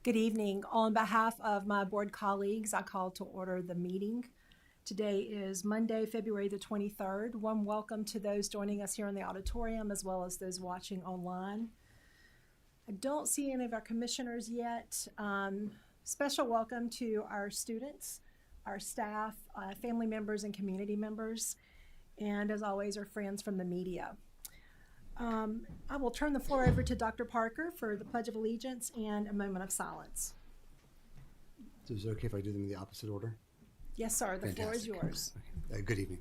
Good evening. On behalf of my board colleagues, I call to order the meeting. Today is Monday, February the 23rd. Warm welcome to those joining us here in the auditorium as well as those watching online. I don't see any of our commissioners yet. Special welcome to our students, our staff, family members, and community members, and as always, our friends from the media. I will turn the floor over to Dr. Parker for the Pledge of Allegiance and a moment of silence. So is it okay if I do them in the opposite order? Yes, sir. The floor is yours. Okay. Good evening.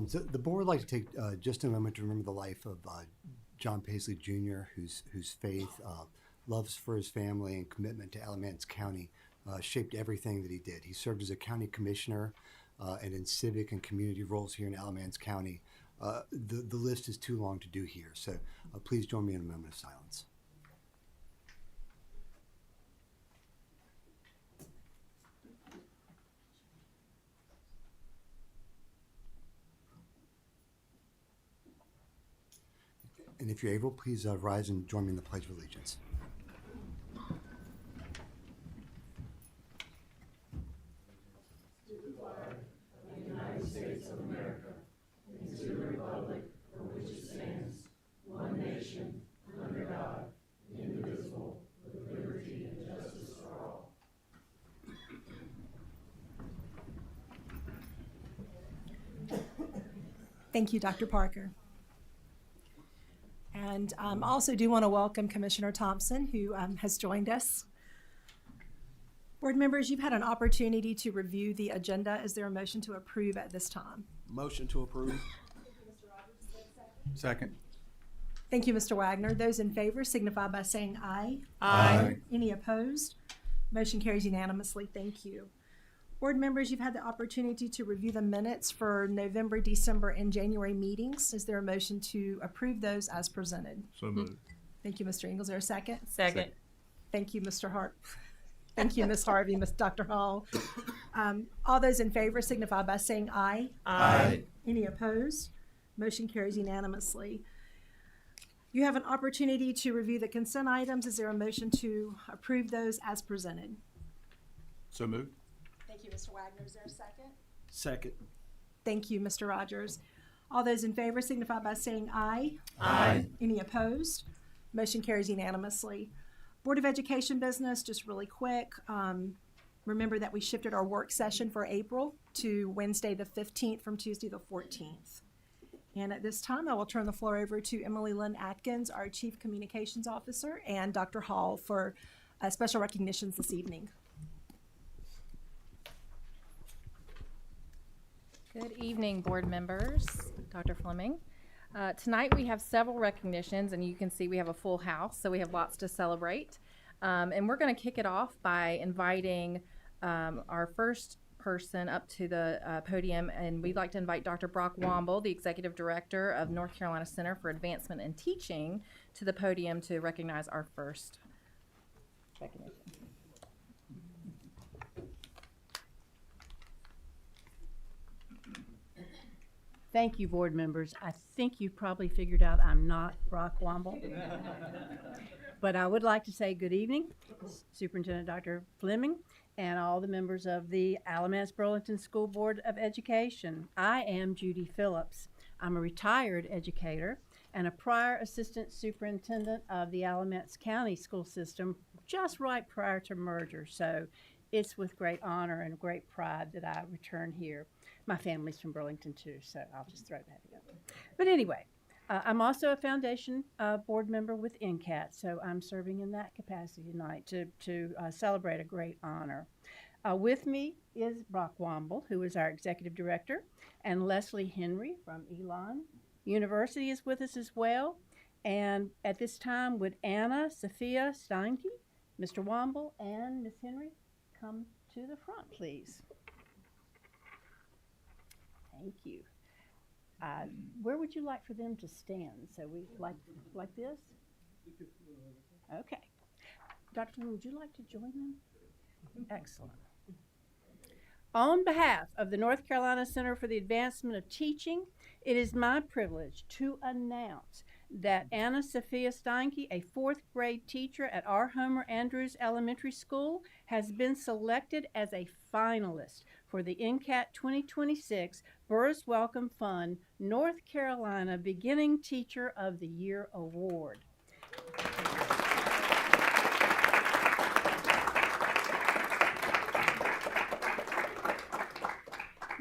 So the board would like to take just a moment to remember the life of John Paisley Jr., whose faith, loves for his family, and commitment to Alamance County shaped everything that he did. He served as a county commissioner and in civic and community roles here in Alamance County. The list is too long to do here, so please join me in a moment of silence. And if you're able, please rise and join me in the Pledge of Allegiance. To the flag of the United States of America, and to the republic for which it stands, one nation, under God, indivisible, with liberty and justice for all. Thank you, Dr. Parker. And I also do want to welcome Commissioner Thompson, who has joined us. Board members, you've had an opportunity to review the agenda. Is there a motion to approve at this time? Motion to approve. Second. Thank you, Mr. Wagner. Those in favor signify by saying aye. Aye. Any opposed? Motion carries unanimously. Thank you. Board members, you've had the opportunity to review the minutes for November, December, and January meetings. Is there a motion to approve those as presented? So moved. Thank you, Mr. Engel. Is there a second? Second. Thank you, Mr. Hart. Thank you, Ms. Harvey, Dr. Hall. All those in favor signify by saying aye. Aye. Any opposed? Motion carries unanimously. You have an opportunity to review the consent items. Is there a motion to approve those as presented? So moved. Thank you, Mr. Wagner. Is there a second? Second. Thank you, Mr. Rogers. All those in favor signify by saying aye. Aye. Any opposed? Motion carries unanimously. Board of Education business, just really quick. Remember that we shifted our work session for April to Wednesday the 15th from Tuesday the 14th. And at this time, I will turn the floor over to Emily Lynn Atkins, our Chief Communications Officer, and Dr. Hall for special recognitions this evening. Good evening, board members. Dr. Fleming. Tonight we have several recognitions, and you can see we have a full house, so we have lots to celebrate. And we're going to kick it off by inviting our first person up to the podium, and we'd like to invite Dr. Brock Womble, the Executive Director of North Carolina Center for Advancement in Teaching, to the podium to recognize our first recognition. Thank you, board members. I think you probably figured out I'm not Brock Womble. But I would like to say good evening, Superintendent Dr. Fleming, and all the members of the Alamance Burlington School Board of Education. I am Judy Phillips. I'm a retired educator and a prior assistant superintendent of the Alamance County School System just right prior to merger. So it's with great honor and great pride that I return here. My family's from Burlington too, so I'll just throw that in. But anyway, I'm also a foundation board member with NCAT, so I'm serving in that capacity tonight to celebrate a great honor. With me is Brock Womble, who is our executive director, and Leslie Henry from Elon University is with us as well. And at this time, would Anna Sophia Steinke, Mr. Womble, and Ms. Henry come to the front, please? Thank you. Where would you like for them to stand? So we like this? Okay. Dr. Fleming, would you like to join them? Excellent. On behalf of the North Carolina Center for the Advancement of Teaching, it is my privilege to announce that Anna Sophia Steinke, a fourth grade teacher at R. Homer Andrews Elementary School, has been selected as a finalist for the NCAT 2026 Burris Welcome Fund North Carolina Beginning Teacher of the Year Award.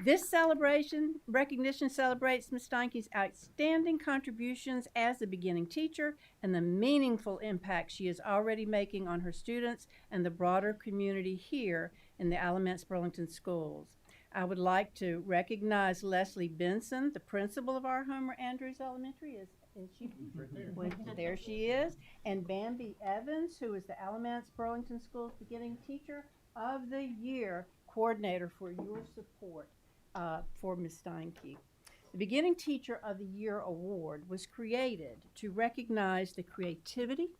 This recognition celebrates Ms. Steinke's outstanding contributions as a beginning teacher and the meaningful impact she is already making on her students and the broader community here in the Alamance Burlington schools. I would like to recognize Leslie Benson, the principal of our Homer Andrews Elementary. Is she? Well, there she is. And Bambi Evans, who is the Alamance Burlington Schools Beginning Teacher of the Year coordinator for your support. For Ms. Steinke. The Beginning Teacher of the Year Award was created to recognize the creativity,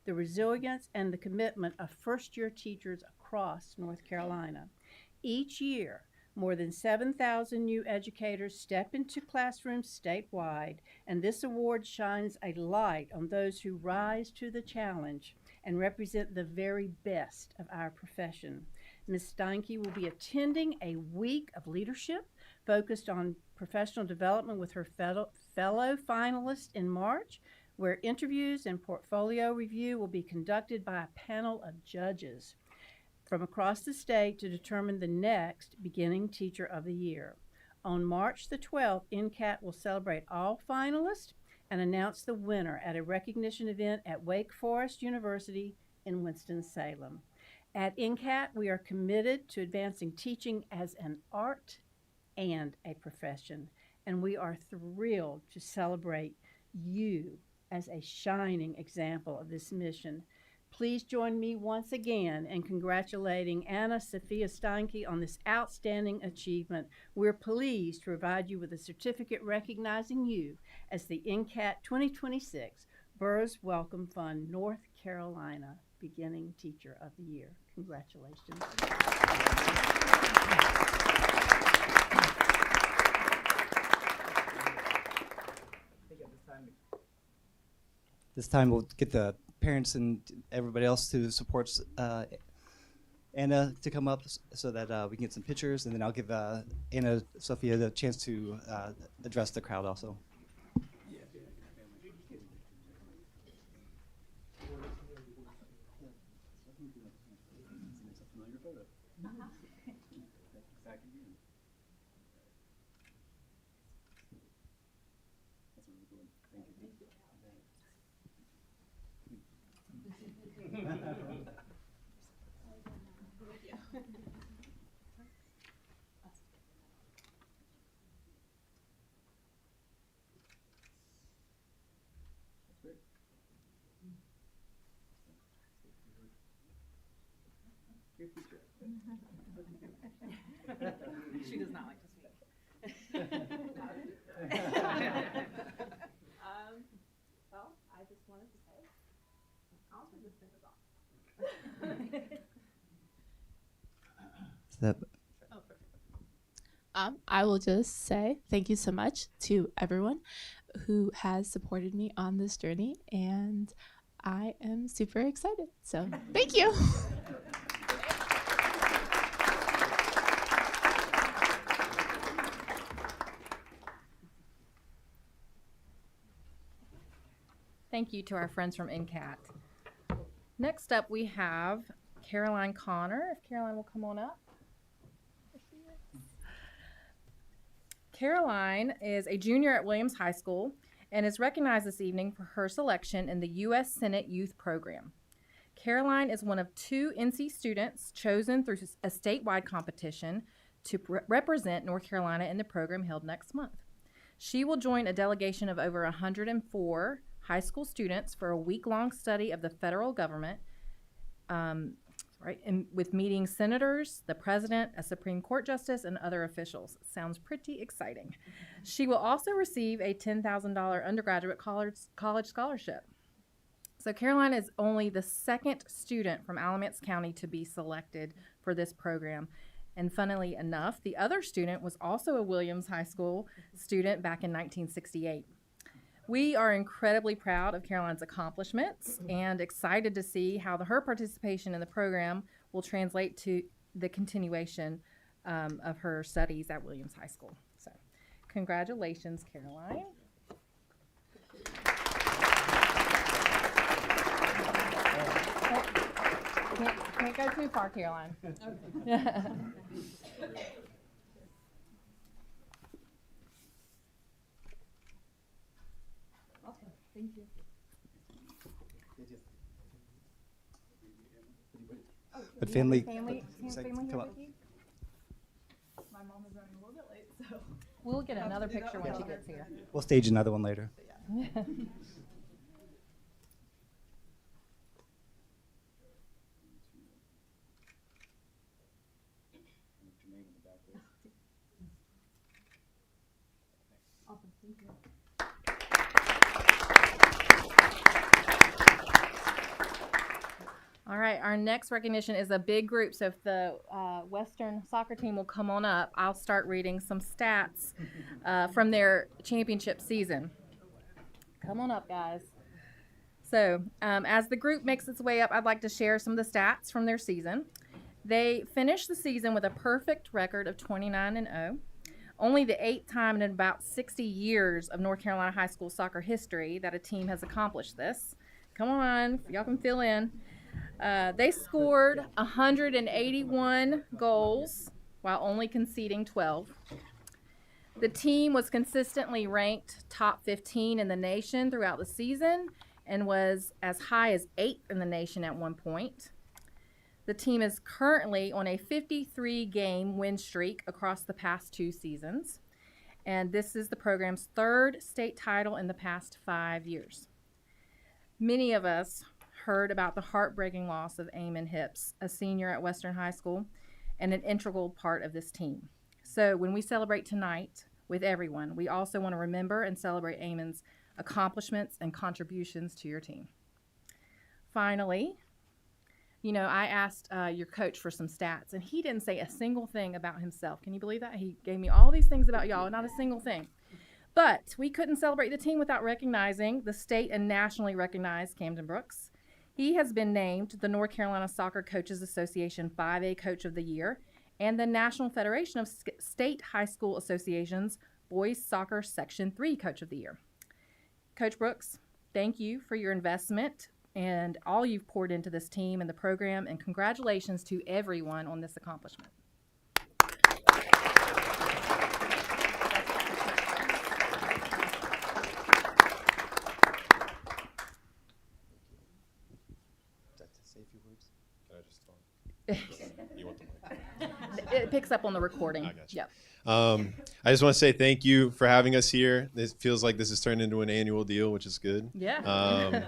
the resilience, and the commitment of first-year teachers across North Carolina. Each year, more than 7,000 new educators step into classrooms statewide, and this award shines a light on those who rise to the challenge and represent the very best of our profession. Ms. Steinke will be attending a week of leadership focused on professional development with her fellow finalists in March, where interviews and portfolio review will be conducted by a panel of judges from across the state to determine the next Beginning Teacher of the Year. On March the 12th, NCAT will celebrate all finalists and announce the winner at a recognition event at Wake Forest University in Winston-Salem. At NCAT, we are committed to advancing teaching as an art and a profession, and we are thrilled to celebrate you as a shining example of this mission. Please join me once again in congratulating Anna Sophia Steinke on this outstanding achievement. We're pleased to provide you with a certificate recognizing you as the NCAT 2026 Burris Welcome Fund North Carolina Beginning Teacher of the Year. Congratulations. This time we'll get the parents and everybody else who supports Anna to come up so that we can get some pictures, and then I'll give Anna Sophia the chance to address the crowd also. She does not like to speak. Well, I just wanted to say, I'll turn this thing off. I will just say thank you so much to everyone who has supported me on this journey, and I am super excited. So thank you. Thank you to our friends from NCAT. Next up, we have Caroline Connor. If Caroline will come on up. Caroline is a junior at Williams High School and is recognized this evening for her selection in the U.S. Senate Youth Program. Caroline is one of 2 NC students chosen through a statewide competition to represent North Carolina in the program held next month. She will join a delegation of over 104 high school students for a week-long study of the federal government, with meeting senators, the president, a Supreme Court justice, and other officials. Sounds pretty exciting. She will also receive a $10,000 undergraduate college scholarship. So Caroline is only the 2nd student from Alamance County to be selected for this program. And funnily enough, the other student was also a Williams High School student back in 1968. We are incredibly proud of Caroline's accomplishments and excited to see how her participation in the program will translate to the continuation of her studies at Williams High School. So, congratulations, Caroline. Can't go too far, Caroline. Thank you. But family, Family here come up. with you? My mom is running a little bit late, so. We'll get another picture when she gets here. We'll stage another one later. Awesome, thank you. All right, our next recognition is a big group, so if the Western soccer team will come on up, I'll start reading some stats from their championship season. Come on up, guys. So, as the group makes its way up, I'd like to share some of the stats from their season. They finished the season with a perfect record of 29-0. Only the 8th time in about 60 years of North Carolina high school soccer history that a team has accomplished this. Come on, y'all can fill in. They scored 181 goals while only conceding 12. The team was consistently ranked top 15 in the nation throughout the season and was as high as 8th in the nation at one point. The team is currently on a 53-game win streak across the past 2 seasons, and this is the program's 3rd state title in the past 5 years. Many of us heard about the heartbreaking loss of Eamon Hips, a senior at Western High School and an integral part of this team. So when we celebrate tonight with everyone, we also want to remember and celebrate Eamon's accomplishments and contributions to your team. Finally, I asked your coach for some stats, and he didn't say a single thing about himself. Can you believe that? He gave me all these things about y'all, not a single thing. But we couldn't celebrate the team without recognizing the state and nationally recognized Camden Brooks. He has been named the North Carolina Soccer Coaches Association 5A Coach of the Year and the National Federation of State High School Associations Boys Soccer Section 3 Coach of the Year. Coach Brooks, thank you for your investment and all you've poured into this team and the program, and congratulations to everyone on this accomplishment. Say a few words. Can I just talk? You want the mic? It picks up on the recording. I got you. Yep. I just want to say thank you for having us here. It feels like this has turned into an annual deal, which is good. Yeah.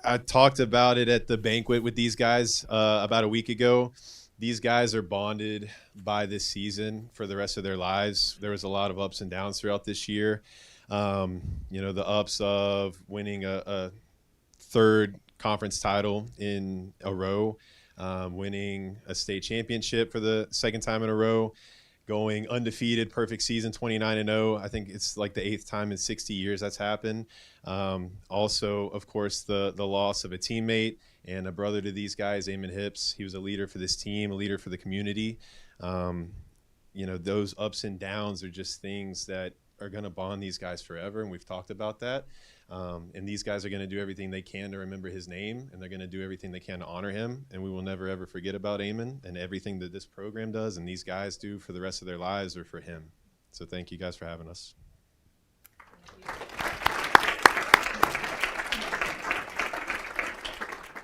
I talked about it at the banquet with these guys about a week ago. These guys are bonded by this season for the rest of their lives. There was a lot of ups and downs throughout this year. The ups of winning a 3rd conference title in a row, winning a state championship for the 2nd time in a row, going undefeated, perfect season, 29-0. I think it's like the 8th time in 60 years that's happened. Also, of course, the loss of a teammate and a brother to these guys, Eamon Hips. He was a leader for this team, a leader for the community. Those ups and downs are just things that are going to bond these guys forever, and we've talked about that. And these guys are going to do everything they can to remember his name, and they're going to do everything they can to honor him. And we will never, ever forget about Eamon and everything that this program does and these guys do for the rest of their lives are for him. So thank you guys for having us.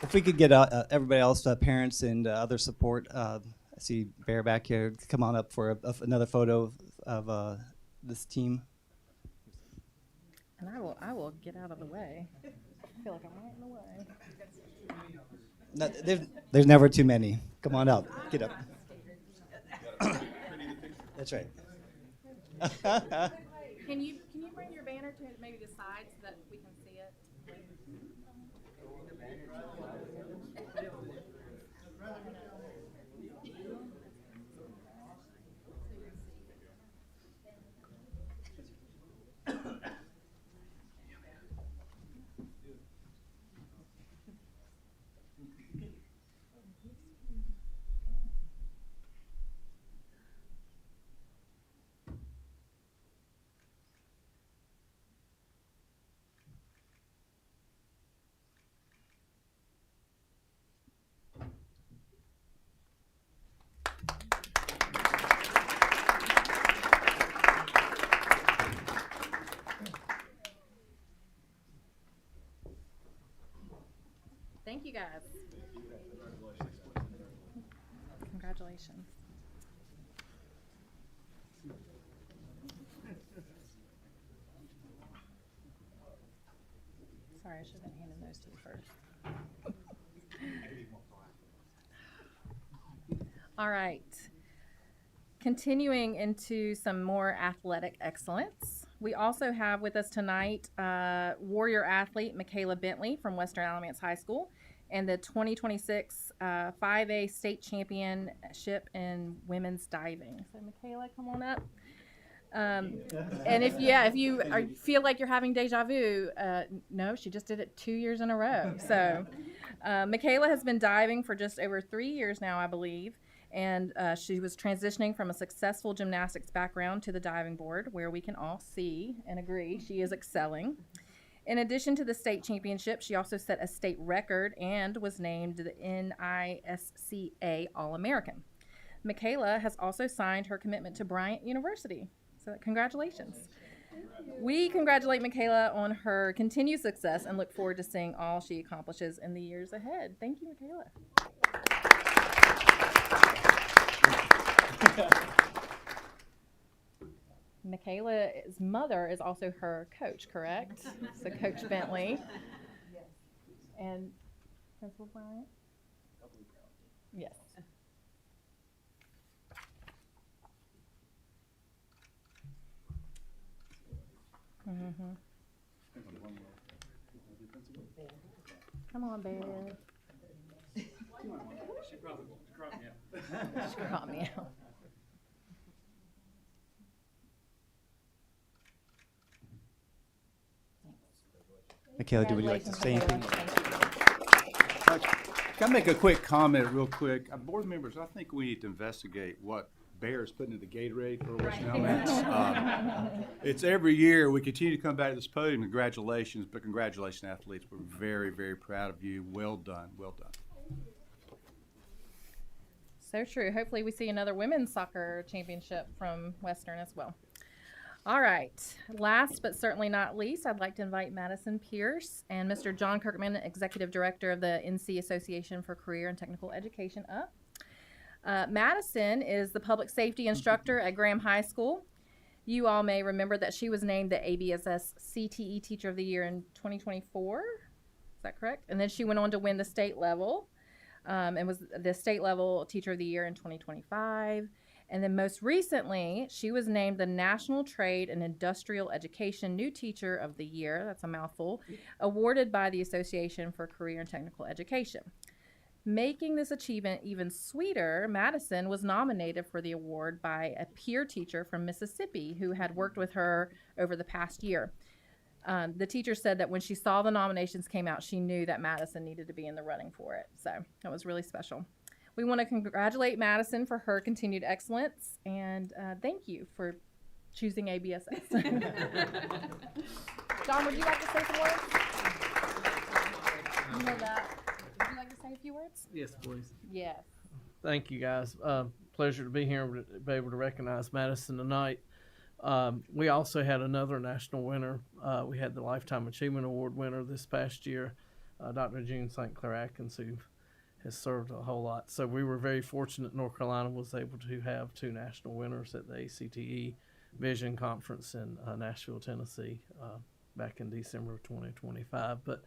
If we could get everybody else, parents and other support, I see Bear back here. Come on up for another photo of this team. And I will get out of the way. I feel like I'm right in the way. No, there's never too many. Come on up. Get up. That's right. Can you bring your banner to maybe the side so that we can see it? Thank you, guys. Congratulations. Sorry, I should have been handing those to you first. All right. Continuing into some more athletic excellence, we also have with us tonight warrior athlete Michaela Bentley from Western Alamance High School and the 2026 5A state championship in women's diving. So Michaela, come on up. And if you feel like you're having deja vu, no, she just did it 2 years in a row. So Michaela has been diving for just over 3 years now, I believe. And she was transitioning from a successful gymnastics background to the diving board, where we can all see and agree she is excelling. In addition to the state championship, she also set a state record and was named the NISCA All-American. Michaela has also signed her commitment to Bryant University. So congratulations. We congratulate Michaela on her continued success and look forward to seeing all she accomplishes in the years ahead. Thank you, Michaela. Michaela's mother is also her coach, correct? So Coach Bentley. Yes. And Principal Bryant? Yes. Mm-hmm. Come on, Bear. She probably won't crop me out. Just crop me out. Michaela, would you like to say anything? Can I make a quick comment real quick? Board members, I think we need to investigate what Bear is putting in the Gatorade for Western Alamance. It's every year. We continue to come back to this podium. Congratulations, but congratulations, athletes. We're very, very proud of you. Well done. Well done. So true. Hopefully we see another women's soccer championship from Western as well. All right. Last but certainly not least, I'd like to invite Madison Pierce and Mr. John Kirkman, Executive Director of the NC Association for Career and Technical Education, up. Madison is the public safety instructor at Graham High School. You all may remember that she was named the ABSS CTE Teacher of the Year in 2024. Is that correct? And then she went on to win the state level and was the state level Teacher of the Year in 2025. And then most recently, she was named the National Trade and Industrial Education New Teacher of the Year, that's a mouthful, awarded by the Association for Career and Technical Education. Making this achievement even sweeter, Madison was nominated for the award by a peer teacher from Mississippi who had worked with her over the past year. The teacher said that when she saw the nominations came out, she knew that Madison needed to be in the running for it. So that was really special. We want to congratulate Madison for her continued excellence and thank you for choosing ABSS. John, would you like to say some words? You know that. Would you like to say a few words? Yes, please. Yes. Thank you, guys. Pleasure to be here and be able to recognize Madison tonight. We also had another national winner. We had the Lifetime Achievement Award winner this past year, Dr. June St. Clair Atkins, who has served a whole lot. So we were very fortunate North Carolina was able to have two national winners at the ACTE Vision Conference in Nashville, Tennessee, back in December of 2025. But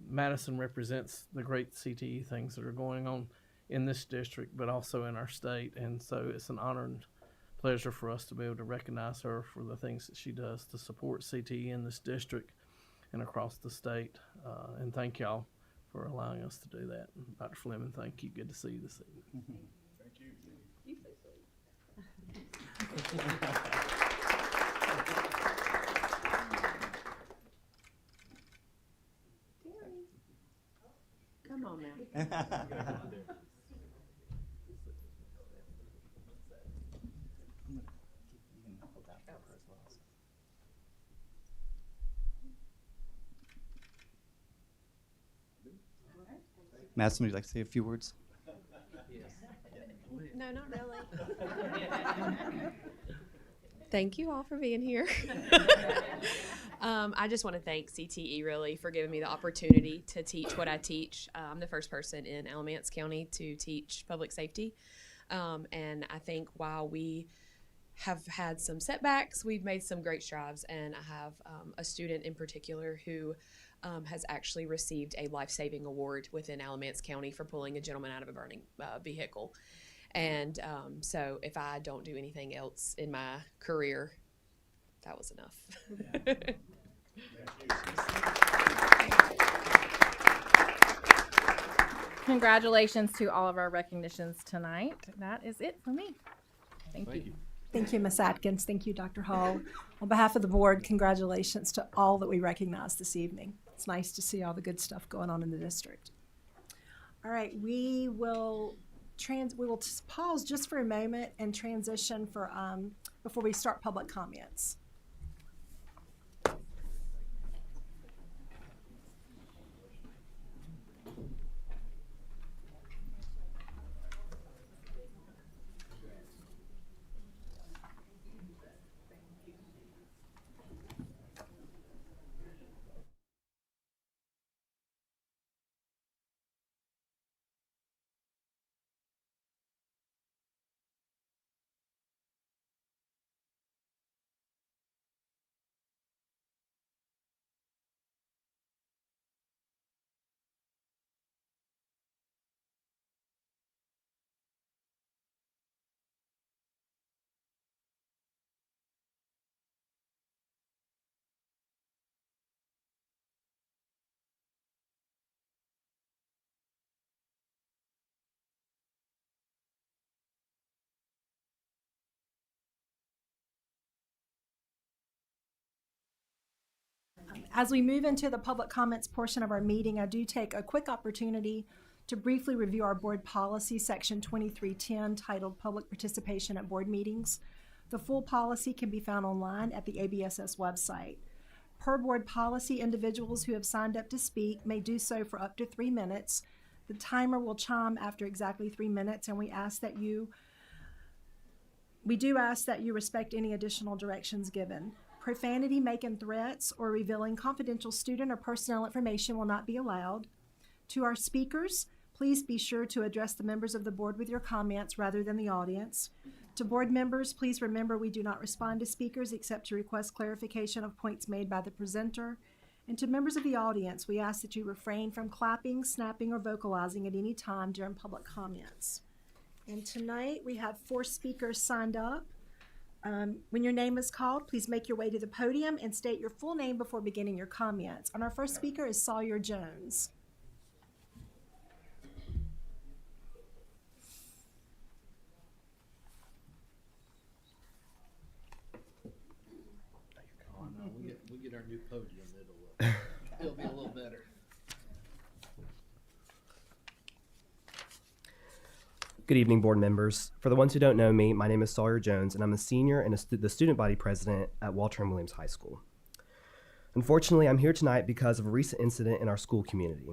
Madison represents the great CTE things that are going on in this district, but also in our state. And so it's an honor and pleasure for us to be able to recognize her for the things that she does to support CTE in this district and across the state. And thank y'all for allowing us to do that. And Dr. Fleming, thank you. Good to see you this evening. Thank you. You so sweet. Come on now. Madison, would you like to say a few words? No, not really. Thank you all for being here. I just want to thank CTE really for giving me the opportunity to teach what I teach. I'm the first person in Alamance County to teach public safety. And I think while we have had some setbacks, we've made some great strides. And I have a student in particular who has actually received a life-saving award within Alamance County for pulling a gentleman out of a burning vehicle. And so if I don't do anything else in my career, that was enough. Congratulations to all of our recognitions tonight. That is it for me. Thank you. Thank you, Ms. Atkins. Thank you, Dr. Hall. On behalf of the board, congratulations to all that we recognize this evening. It's nice to see all the good stuff going on in the district. All right, we will pause just for a moment and transition for before we start public comments. As we move into the public comments portion of our meeting, I do take a quick opportunity to briefly review our board policy, section 2310, titled Public Participation at Board Meetings. The full policy can be found online at the ABSS website. Per board policy, individuals who have signed up to speak may do so for up to 3 minutes. The timer will chime after exactly 3 minutes, and we do ask that you respect any additional directions given. Profanity, making threats, or revealing confidential student or personnel information will not be allowed. To our speakers, please be sure to address the members of the board with your comments rather than the audience. To board members, please remember we do not respond to speakers except to request clarification of points made by the presenter. And to members of the audience, we ask that you refrain from clapping, snapping, or vocalizing at any time during public comments. And tonight we have 4 speakers signed up. When your name is called, please make your way to the podium and state your full name before beginning your comments. And our first speaker is Sawyer Jones. Oh, no, we get our new podium, it'll be a little better. Good evening, board members. For the ones who don't know me, my name is Sawyer Jones, and I'm a senior and the student body president at Walter and Williams High School. Unfortunately, I'm here tonight because of a recent incident in our school community,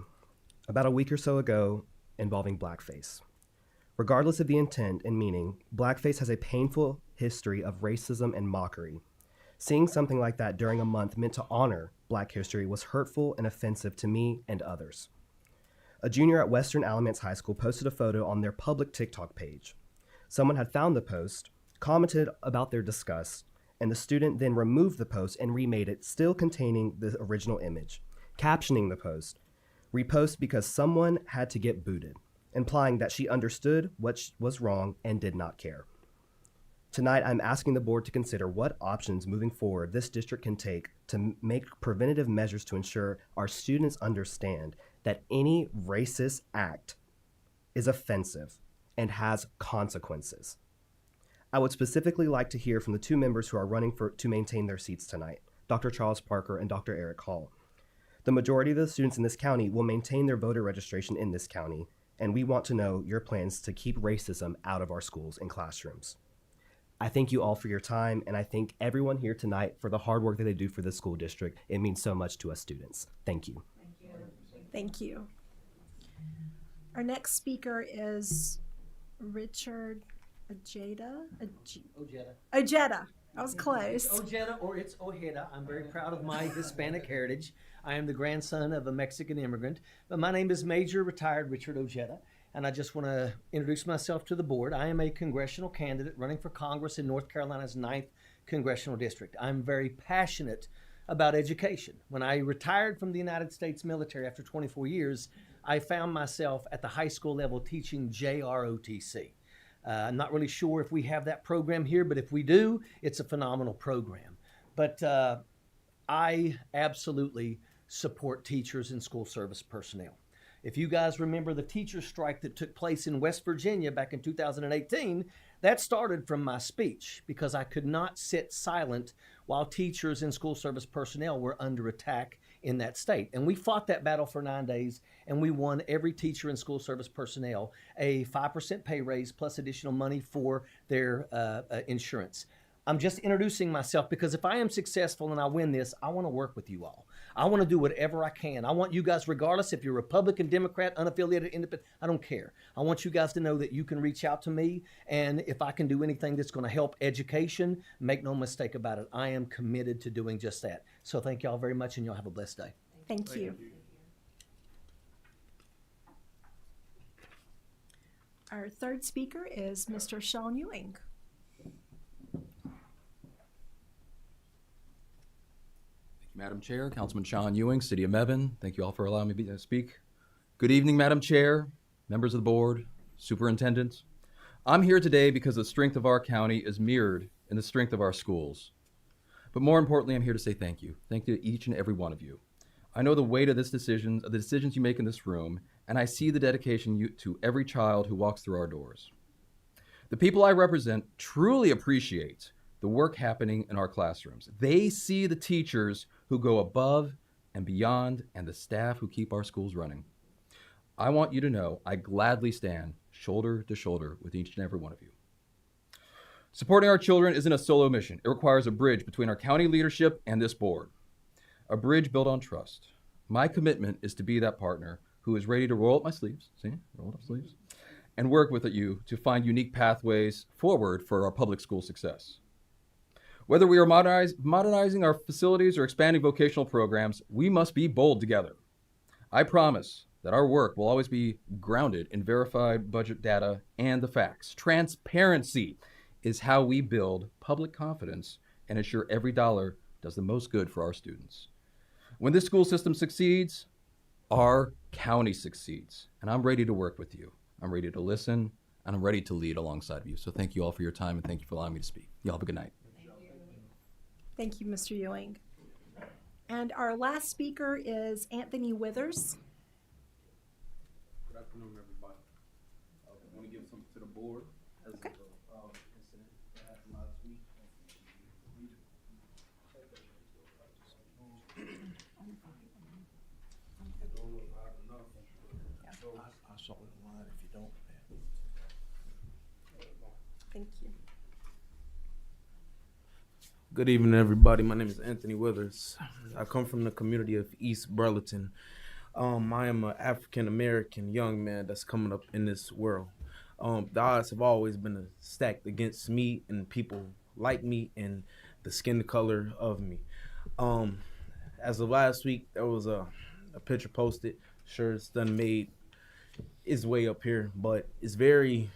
about a week or so ago, involving blackface. Regardless of the intent and meaning, blackface has a painful history of racism and mockery. Seeing something like that during a month meant to honor Black history was hurtful and offensive to me and others. A junior at Western Alamance High School posted a photo on their public TikTok page. Someone had found the post, commented about their disgust, and the student then removed the post and remade it, still containing the original image, captioning the post, "Repost because someone had to get booted," implying that she understood what was wrong and did not care. Tonight, I'm asking the board to consider what options moving forward this district can take to make preventative measures to ensure our students understand that any racist act is offensive and has consequences. I would specifically like to hear from the 2 members who are running to maintain their seats tonight, Dr. Charles Parker and Dr. Eric Hall. The majority of the students in this county will maintain their voter registration in this county, and we want to know your plans to keep racism out of our schools and classrooms. I thank you all for your time, and I thank everyone here tonight for the hard work that they do for the school district. It means so much to us students. Thank you. Thank you. Our next speaker is Richard Ojeda. That was close. It's Ojeda or it's Ojeda. I'm very proud of my Hispanic heritage. I am the grandson of a Mexican immigrant, but my name is Major Retired Richard Ojeda, and I just want to introduce myself to the board. I am a congressional candidate running for Congress in North Carolina's 9th Congressional District. I'm very passionate about education. When I retired from the United States military after 24 years, I found myself at the high school level teaching JROTC. I'm not really sure if we have that program here, but if we do, it's a phenomenal program. But I absolutely support teachers and school service personnel. If you guys remember the teacher strike that took place in West Virginia back in 2018, that started from my speech because I could not sit silent while teachers and school service personnel were under attack in that state. And we fought that battle for 9 days, and we won every teacher and school service personnel a 5% pay raise plus additional money for their insurance. I'm just introducing myself because if I am successful and I win this, I want to work with you all. I want to do whatever I can. I want you guys, regardless if you're Republican, Democrat, unaffiliated, independent, I don't care. I want you guys to know that you can reach out to me, and if I can do anything that's going to help education, make no mistake about it, I am committed to doing just that. So thank y'all very much, and y'all have a blessed day. Thank you. Our third speaker is Mr. Sean Ewing. Madam Chair, Councilman Sean Ewing, City of Mebane. Thank you all for allowing me to speak. Good evening, Madam Chair, members of the board, superintendents. I'm here today because the strength of our county is mirrored in the strength of our schools. But more importantly, I'm here to say thank you. Thank you to each and every one of you. I know the weight of the decisions you make in this room, and I see the dedication to every child who walks through our doors. The people I represent truly appreciate the work happening in our classrooms. They see the teachers who go above and beyond and the staff who keep our schools running. I want you to know I gladly stand shoulder to shoulder with each and every one of you. Supporting our children isn't a solo mission. It requires a bridge between our county leadership and this board. A bridge built on trust. My commitment is to be that partner who is ready to roll up my sleeves, and work with you to find unique pathways forward for our public school success. Whether we are modernizing our facilities or expanding vocational programs, we must be bold together. I promise that our work will always be grounded in verified budget data and the facts. Transparency is how we build public confidence and ensure every dollar does the most good for our students. When this school system succeeds, our county succeeds. And I'm ready to work with you. I'm ready to listen, and I'm ready to lead alongside of you. So thank you all for your time, and thank you for allowing me to speak. Y'all have a good night. Thank you, Mr. Ewing. And our last speaker is Anthony Withers. Good afternoon, everybody. I want to give something to the board as Okay. of incident that happened last week. I saw it online if you don't. Thank you. Good evening, everybody. My name is Anthony Withers. I come from the community of East Burlington. I am an African-American young man that's coming up in this world. The odds have always been stacked against me and people like me and the skin color of me. As of last week, there was a picture posted. Sure, it's done made its way up here, but it's very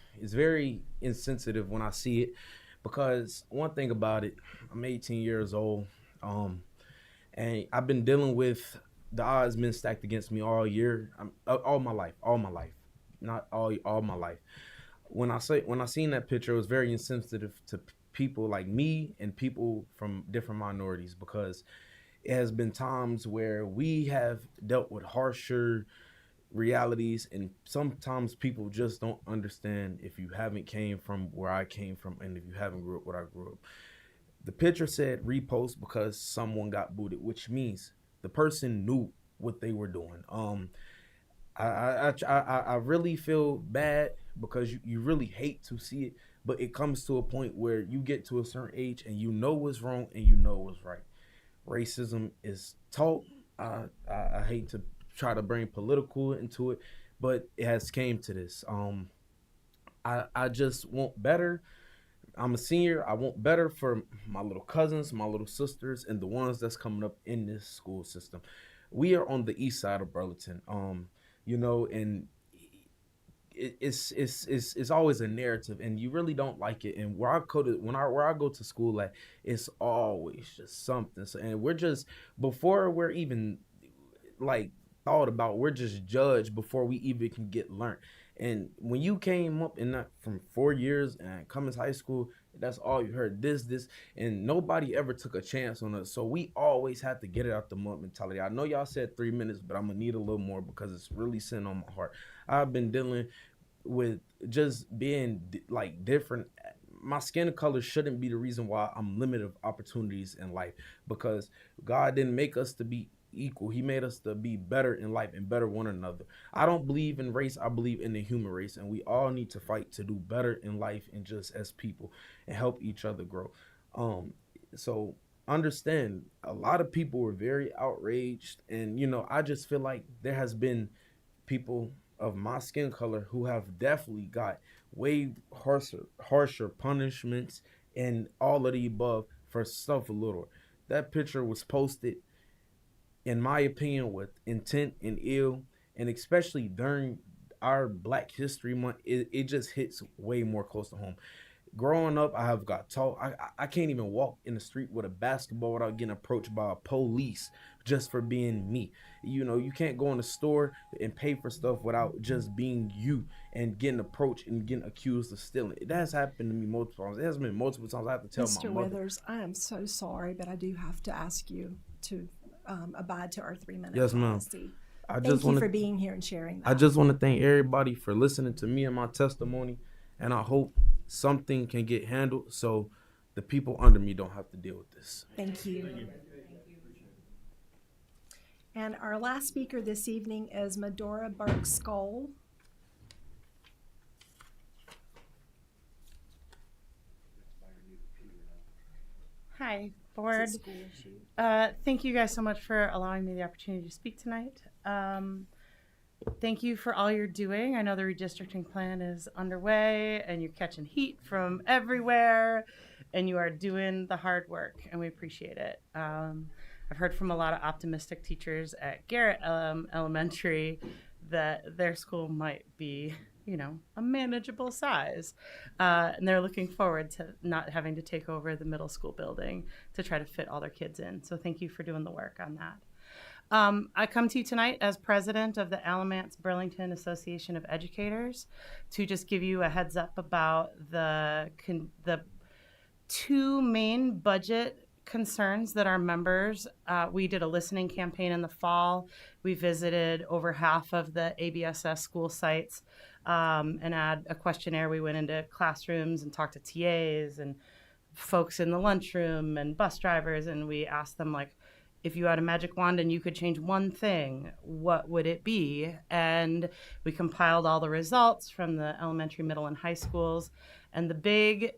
insensitive when I see it. Because one thing about it, I'm 18 years old, and I've been dealing with the odds been stacked against me all year, all my life, not all my life. When I seen that picture, it was very insensitive to people like me and people from different minorities, because it has been times where we have dealt with harsher realities, and sometimes people just don't understand if you haven't came from where I came from and if you haven't grew up where I grew up. The picture said repost because someone got booted, which means the person knew what they were doing. I really feel bad because you really hate to see it, but it comes to a point where you get to a certain age and you know what's wrong and you know what's right. Racism is taught. I hate to try to bring political into it, but it has came to this. I just want better I'm a senior. I want better for my little cousins, my little sisters, and the ones that's coming up in this school system. We are on the east side of Burlington, and it's always a narrative, and you really don't like it. And where I go to school, like, it's always just something. So, and we're just, before we're even like thought about, we're just judged before we even can get learned. And when you came up in that from 4 years and Cummins High School, that's all you heard, this, and nobody ever took a chance on us. So we always had to get it out the mud mentality. I know y'all said 3 minutes, but I'm gonna need a little more because it's really sitting on my heart. I've been dealing with just being like different. My skin color shouldn't be the reason why I'm limited of opportunities in life, because God didn't make us to be equal. He made us to be better in life and better one another. I don't believe in race. I believe in the human race, and we all need to fight to do better in life and just as people and help each other grow. So understand, a lot of people were very outraged, and I just feel like there has been people of my skin color who have definitely got way harsher punishments and all of the above for stuff a little. That picture was posted, in my opinion, with intent and ill, and especially during our Black History Month, it just hits way more close to home. Growing up, I have got taught I can't even walk in the street with a basketball without getting approached by a police just for being me. You can't go in the store and pay for stuff without just being you and getting approached and getting accused of stealing. It has happened to me multiple times. It has been multiple times. I have to tell Mr. my mother. Withers, I am so sorry, but I do have to ask you to abide to our 3-minute Yes, ma'am. policy. Thank you for being here and sharing that. I just want to thank everybody for listening to me and my testimony, and I hope something can get handled so the people under me don't have to deal with this. Thank you. And our last speaker this evening is Medora Burke-Skoll. Hi, board. Thank you guys so much for allowing me the opportunity to speak tonight. Thank you for all you're doing. I know the redistricting plan is underway and you're catching heat from everywhere and you are doing the hard work and we appreciate it. I've heard from a lot of optimistic teachers at Garrett Elementary that their school might be, a manageable size. And they're looking forward to not having to take over the middle school building to try to fit all their kids in. So thank you for doing the work on that. I come to you tonight as president of the Alamance Burlington Association of Educators to just give you a heads up about the two main budget concerns that our members, we did a listening campaign in the fall. We visited over half of the ABSS school sites and had a questionnaire. We went into classrooms and talked to TAs and folks in the lunchroom and bus drivers, and we asked them, like, if you had a magic wand and you could change one thing, what would it be? And we compiled all the results from the elementary, middle, and high schools. And the big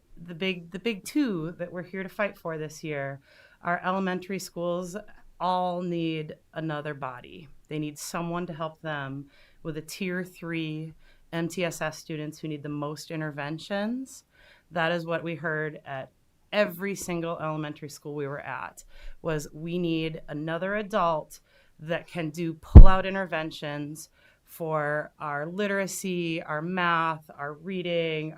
two that we're here to fight for this year, our elementary schools all need another body. They need someone to help them with a tier 3 MTSS students who need the most interventions. That is what we heard at every single elementary school we were at, was we need another adult that can do pull-out interventions for our literacy, our math, our reading,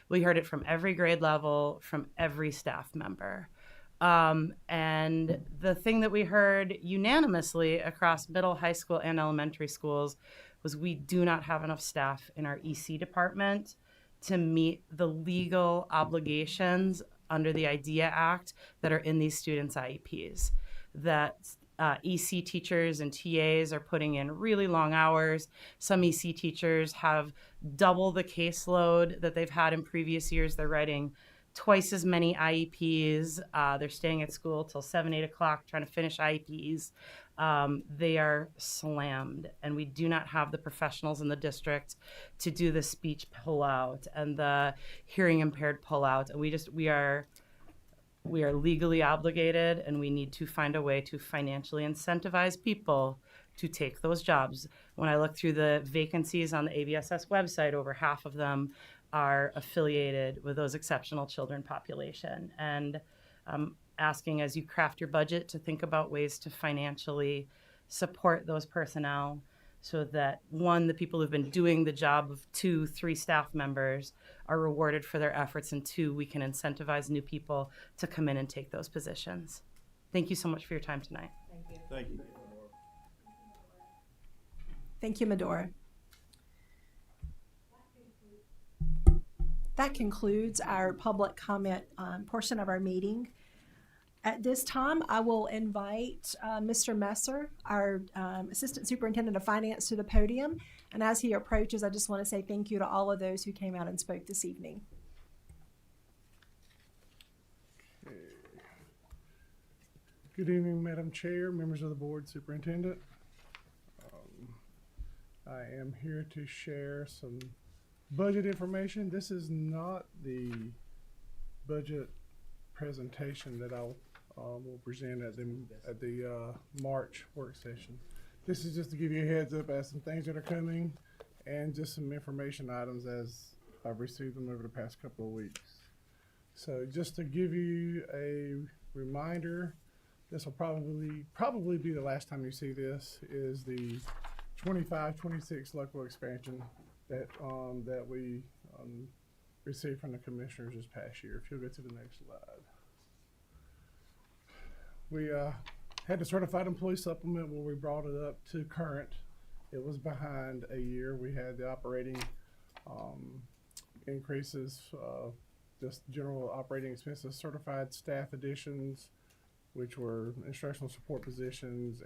we heard it from every grade level, from every staff member. And the thing that we heard unanimously across middle, high school, and elementary schools was we do not have enough staff in our EC department to meet the legal obligations under the IDEA Act that are in these students' IEPs. That EC teachers and TAs are putting in really long hours. Some EC teachers have double the caseload that they've had in previous years. They're writing twice as many IEPs. They're staying at school till 7, 8 o'clock trying to finish IEPs. They are slammed, and we do not have the professionals in the district to do the speech pullout and the hearing impaired pullout. And we are legally obligated, and we need to find a way to financially incentivize people to take those jobs. When I look through the vacancies on the ABSS website, over half of them are affiliated with those exceptional children population. And asking, as you craft your budget, to think about ways to financially support those personnel so that, one, the people who've been doing the job of 2, 3 staff members are rewarded for their efforts, and 2, we can incentivize new people to come in and take those positions. Thank you so much for your time tonight. Thank you. Thank you. Thank you, Medora. That concludes our public comment portion of our meeting. At this time, I will invite Mr. Messer, our Assistant Superintendent of Finance, to the podium. And as he approaches, I just want to say thank you to all of those who came out and spoke this evening. Good evening, Madam Chair, members of the board, Superintendent. I am here to share some budget information. This is not the budget presentation that I will present at the March work session. This is just to give you a heads up as some things that are coming and just some information items as I've received them over the past couple of weeks. So just to give you a reminder, this will probably be the last time you see this, is the 25-26 local expansion that we received from the commissioners this past year. If you'll go to the next slide. We had the certified employee supplement where we brought it up to current. It was behind a year. We had the operating increases, just general operating expenses, certified staff additions, which were instructional support positions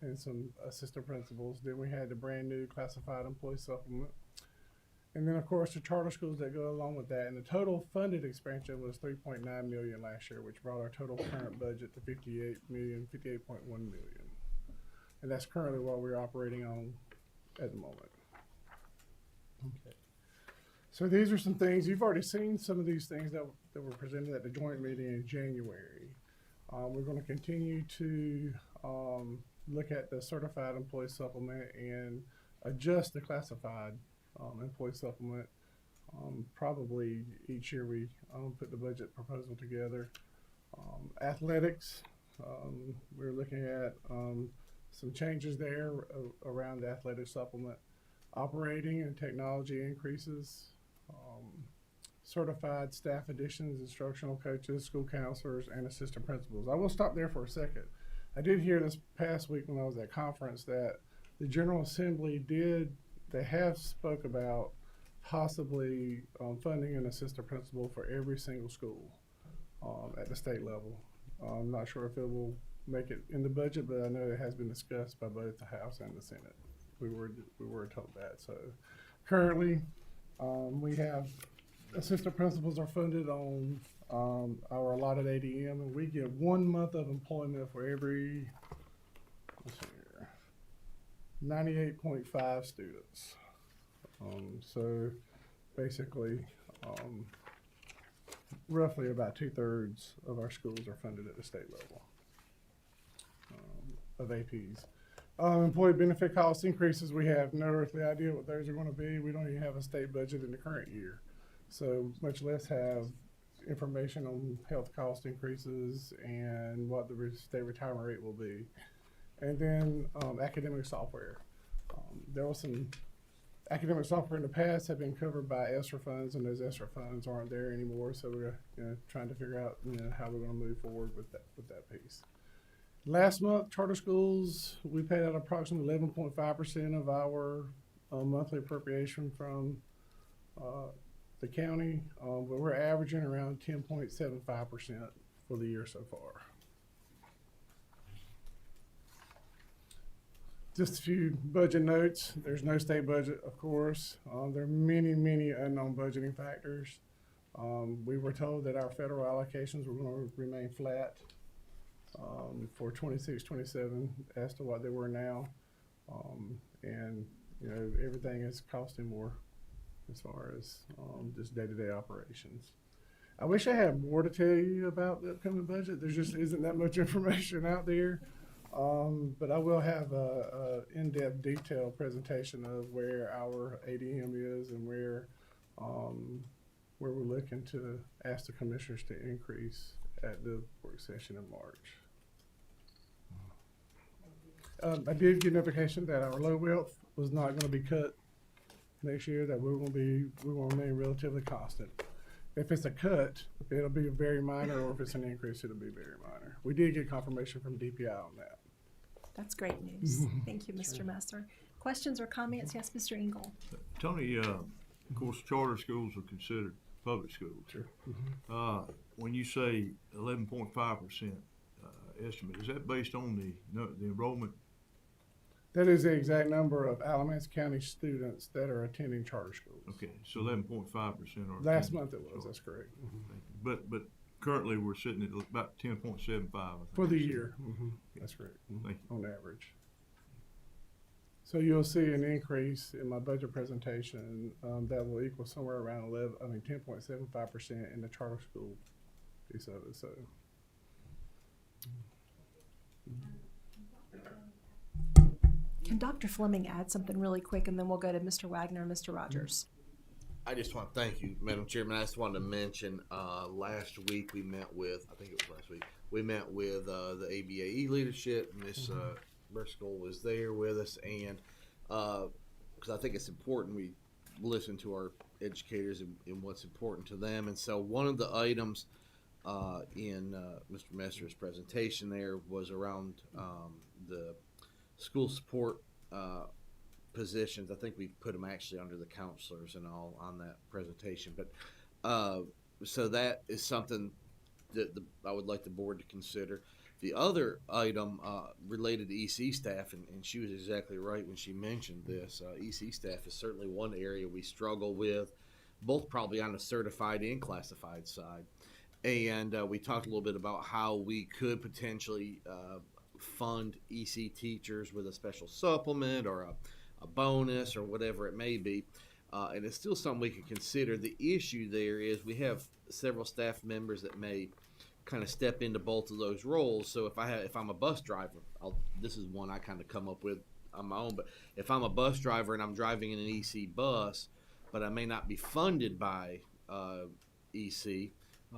and some assistant principals. Then we had the brand new classified employee supplement. And then, of course, the charter schools that go along with that. And the total funded expansion was $3.9 million last year, which brought our total current budget to $58.1 million. And that's currently what we're operating on at the moment. Okay. So these are some things. You've already seen some of these things that were presented at the joint meeting in January. We're going to continue to look at the certified employee supplement and adjust the classified employee supplement. Probably each year we put the budget proposal together. Athletics, we're looking at some changes there around the athletic supplement. Operating and technology increases. Certified staff additions, instructional coaches, school counselors, and assistant principals. I will stop there for a second. I did hear this past week when I was at conference that the General Assembly they have spoke about possibly funding an assistant principal for every single school at the state level. I'm not sure if it will make it in the budget, but I know it has been discussed by both the House and the Senate. We were told that. So currently we have assistant principals are funded on our allotted ADM, and we get 1 month of employment for every, 98.5 students. So basically, roughly about 2/3 of our schools are funded at the state level of APs. Employee benefit cost increases, we have no earthly idea what those are going to be. We don't even have a state budget in the current year. So much less have information on health cost increases and what the state retirement rate will be. And then academic software. There was some academic software in the past have been covered by ESSER funds, and those ESSER funds aren't there anymore. So we're trying to figure out how we're going to move forward with that piece. Last month, charter schools, we paid out approximately 11.5% of our monthly appropriation from the county, but we're averaging around 10.75% for the year so far. Just a few budget notes. There's no state budget, of course. There are many, many unknown budgeting factors. We were told that our federal allocations were going to remain flat for 26-27 as to what they were now. And everything is costing more as far as just day-to-day operations. I wish I had more to tell you about the upcoming budget. There just isn't that much information out there. But I will have a in-depth detailed presentation of where our ADM is and where where we're looking to ask the commissioners to increase at the work session in March. I did get notification that our low wealth was not going to be cut next year, that we're going to remain relatively constant. If it's a cut, it'll be very minor, or if it's an increase, it'll be very minor. We did get confirmation from DPI on that. That's great news. Thank you, Mr. Messer. Questions or comments? Yes, Mr. Engel. Tony, of course, charter schools are considered public schools. Sure. When you say 11.5% estimate, is that based on the enrollment? That is the exact number of Alamance County students that are attending charter schools. Okay, so 11.5% are. Last month it was, that's correct. But currently we're sitting at about 10.75. For the year. That's correct. Thank you. On average. So you'll see an increase in my budget presentation that will equal somewhere around 10.75% in the charter school piece of it. So. Can Dr. Fleming add something really quick, and then we'll go to Mr. Wagner and Mr. Rogers? I just want to thank you, Madam Chairman. I just wanted to mention last week we met with, I think it was last week, we met with the ABAE leadership. Ms. Briscoe was there with us, and because I think it's important we listen to our educators and what's important to them. And so one of the items in Mr. Messer's presentation there was around the school support positions. I think we put them actually under the counselors and all on that presentation. But so that is something that I would like the board to consider. The other item related to EC staff, and she was exactly right when she mentioned this. EC staff is certainly one area we struggle with, both probably on the certified and classified side. And we talked a little bit about how we could potentially fund EC teachers with a special supplement or a bonus or whatever it may be. And it's still something we can consider. The issue there is we have several staff members that may kind of step into both of those roles. So if I'm a bus driver, this is one I kind of come up with on my own, but if I'm a bus driver and I'm driving in an EC bus, but I may not be funded by EC,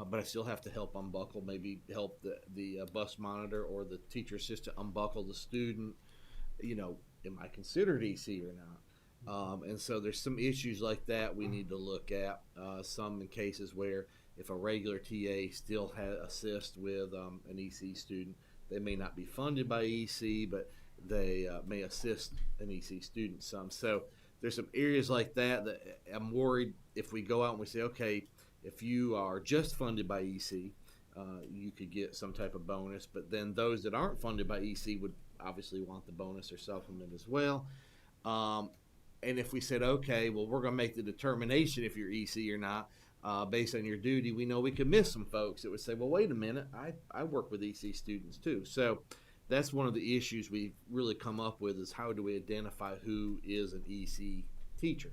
but I still have to help unbuckle, maybe help the bus monitor or the teacher assistant unbuckle the student, am I considered EC or not? And so there's some issues like that we need to look at. Some in cases where if a regular TA still assist with an EC student, they may not be funded by EC, but they may assist an EC student some. So there's some areas like that I'm worried if we go out and we say, okay, if you are just funded by EC, you could get some type of bonus, but then those that aren't funded by EC would obviously want the bonus or supplement as well. And if we said, okay, well, we're going to make the determination if you're EC or not based on your duty, we know we could miss some folks that would say, well, wait a minute, I work with EC students too. So that's one of the issues we've really come up with is how do we identify who is an EC teacher?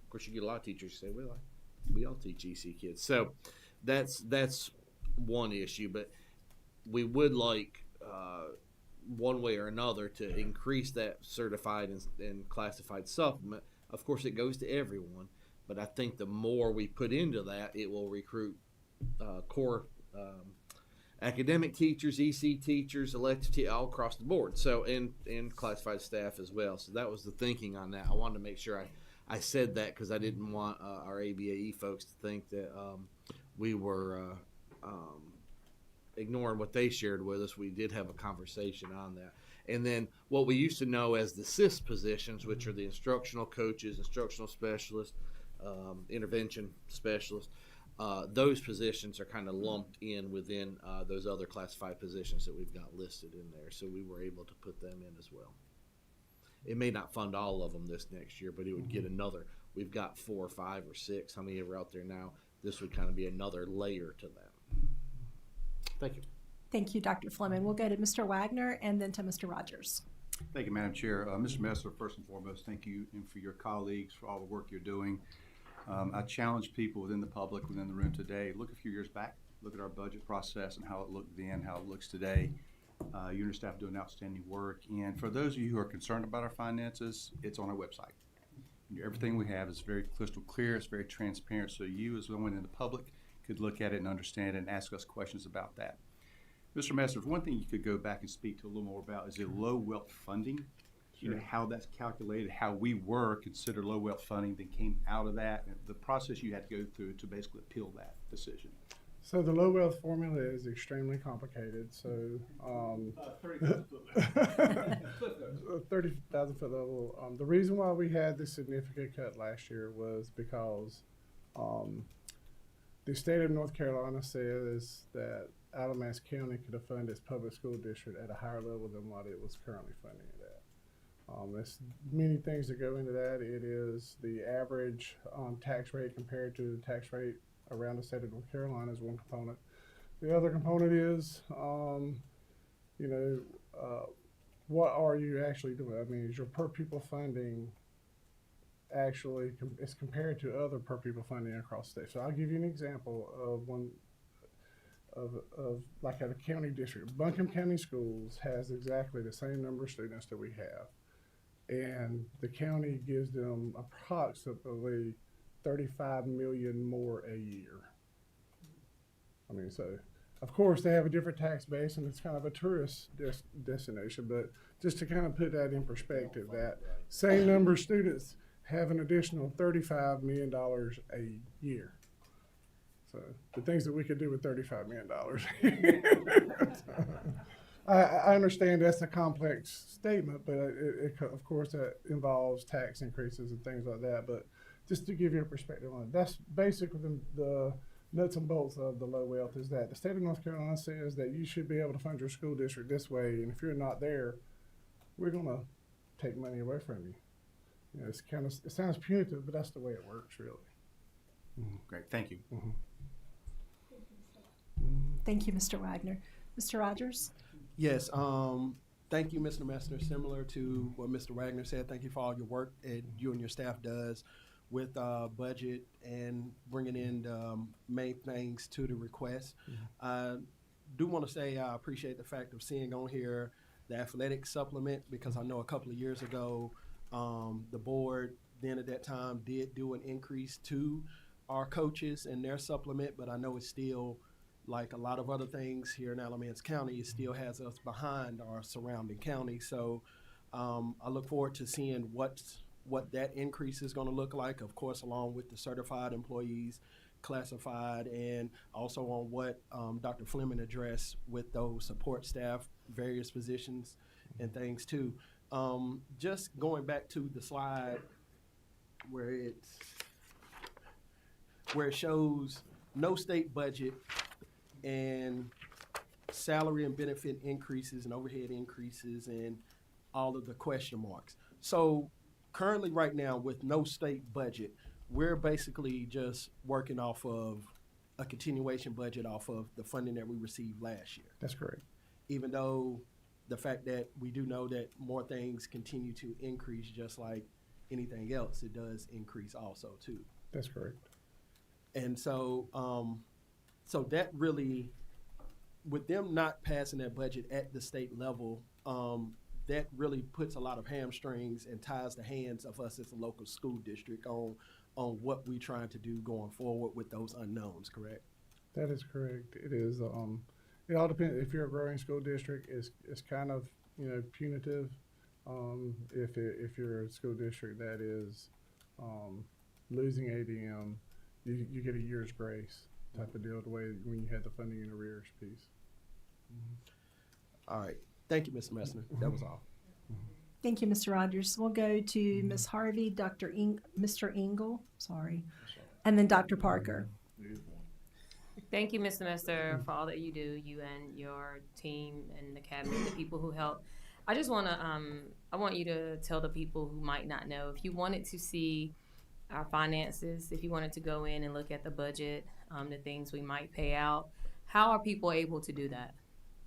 Of course, you get a lot of teachers who say, well, we all teach EC kids. So that's one issue, but we would like one way or another to increase that certified and classified supplement. Of course, it goes to everyone, but I think the more we put into that, it will recruit core academic teachers, EC teachers, elective all across the board. So and classified staff as well. So that was the thinking on that. I wanted to make sure I said that because I didn't want our ABAE folks to think that we were ignoring what they shared with us. We did have a conversation on that. And then what we used to know as the SIS positions, which are the instructional coaches, instructional specialists, intervention specialists, those positions are kind of lumped in within those other classified positions that we've got listed in there. So we were able to put them in as well. It may not fund all of them this next year, but it would get another. We've got 4 or 5 or 6, how many are out there now? This would kind of be another layer to that. Thank you. Thank you, Dr. Fleming. We'll go to Mr. Wagner and then to Mr. Rogers. Thank you, Madam Chair. Mr. Messer, first and foremost, thank you and for your colleagues for all the work you're doing. I challenge people within the public, within the room today, look a few years back, look at our budget process and how it looked then, how it looks today. You and your staff doing outstanding work. And for those of you who are concerned about our finances, it's on our website. Everything we have is very crystal clear, it's very transparent, so you as one in the public could look at it and understand it and ask us questions about that. Mr. Messner, one thing you could go back and speak to a little more about is the low wealth funding. You know, how that's calculated, how we were considered low wealth funding, then came out of that, and the process you had to go through to basically appeal that decision. So the low wealth formula is extremely complicated. So 30,000 foot level. The reason why we had this significant cut last year was because the state of North Carolina says that Alamance County could have funded its public school district at a higher level than what it was currently funding it at. There's many things that go into that. It is the average tax rate compared to the tax rate around the state of North Carolina is one component. The other component is, what are you actually doing? I mean, is your per pupil funding actually is compared to other per pupil funding across the state? So I'll give you an example of one of like at a county district. Buncombe County Schools has exactly the same number of students that we have, and the county gives them approximately 35 million more a year. I mean, so of course they have a different tax base and it's kind of a tourist destination, but just to kind of put that in perspective, that same number of students have an additional $35 million a year. So the things that we could do with $35 million. I understand that's a complex statement, but of course that involves tax increases and things like that. But just to give you a perspective on it, that's basically the nuts and bolts of the low wealth is that the state of North Carolina says that you should be able to fund your school district this way, and if you're not there, we're going to take money away from you. You know, it sounds punitive, but that's the way it works, really. Great, thank you. Thank you, Mr. Wagner. Mr. Rogers? Yes, thank you, Mr. Messner. Similar to what Mr. Wagner said, thank you for all your work that you and your staff does with budget and bringing in the main things to the request. I do want to say I appreciate the fact of seeing on here the athletic supplement, because I know a couple of years ago the board then at that time did do an increase to our coaches and their supplement, but I know it's still, like a lot of other things here in Alamance County, it still has us behind our surrounding counties. So I look forward to seeing what that increase is going to look like, of course, along with the certified employees, classified, and also on what Dr. Fleming addressed with those support staff, various positions and things too. Just going back to the slide where it shows no state budget and salary and benefit increases and overhead increases and all of the question marks. So currently right now with no state budget, we're basically just working off of a continuation budget off of the funding that we received last year. That's correct. Even though the fact that we do know that more things continue to increase, just like anything else, it does increase also too. That's correct. And so, so that really, with them not passing that budget at the state level, that really puts a lot of hamstrings and ties the hands of us as a local school district on what we're trying to do going forward with those unknowns, correct? That is correct. It is. It all depends. If you're a growing school district, it's kind of punitive. If you're a school district that is losing ADM, you get a year's grace type of deal, the way when you had the funding in arrears piece. All right. Thank you, Mr. Messner. That was all. Thank you, Mr. Rogers. We'll go to Ms. Harvey, Mr. Engel, and then Dr. Parker. Thank you, Mr. Mester, for all that you do, you and your team and the cabinet, the people who help. I just want to, I want you to tell the people who might not know, if you wanted to see our finances, if you wanted to go in and look at the budget, the things we might pay out, how are people able to do that?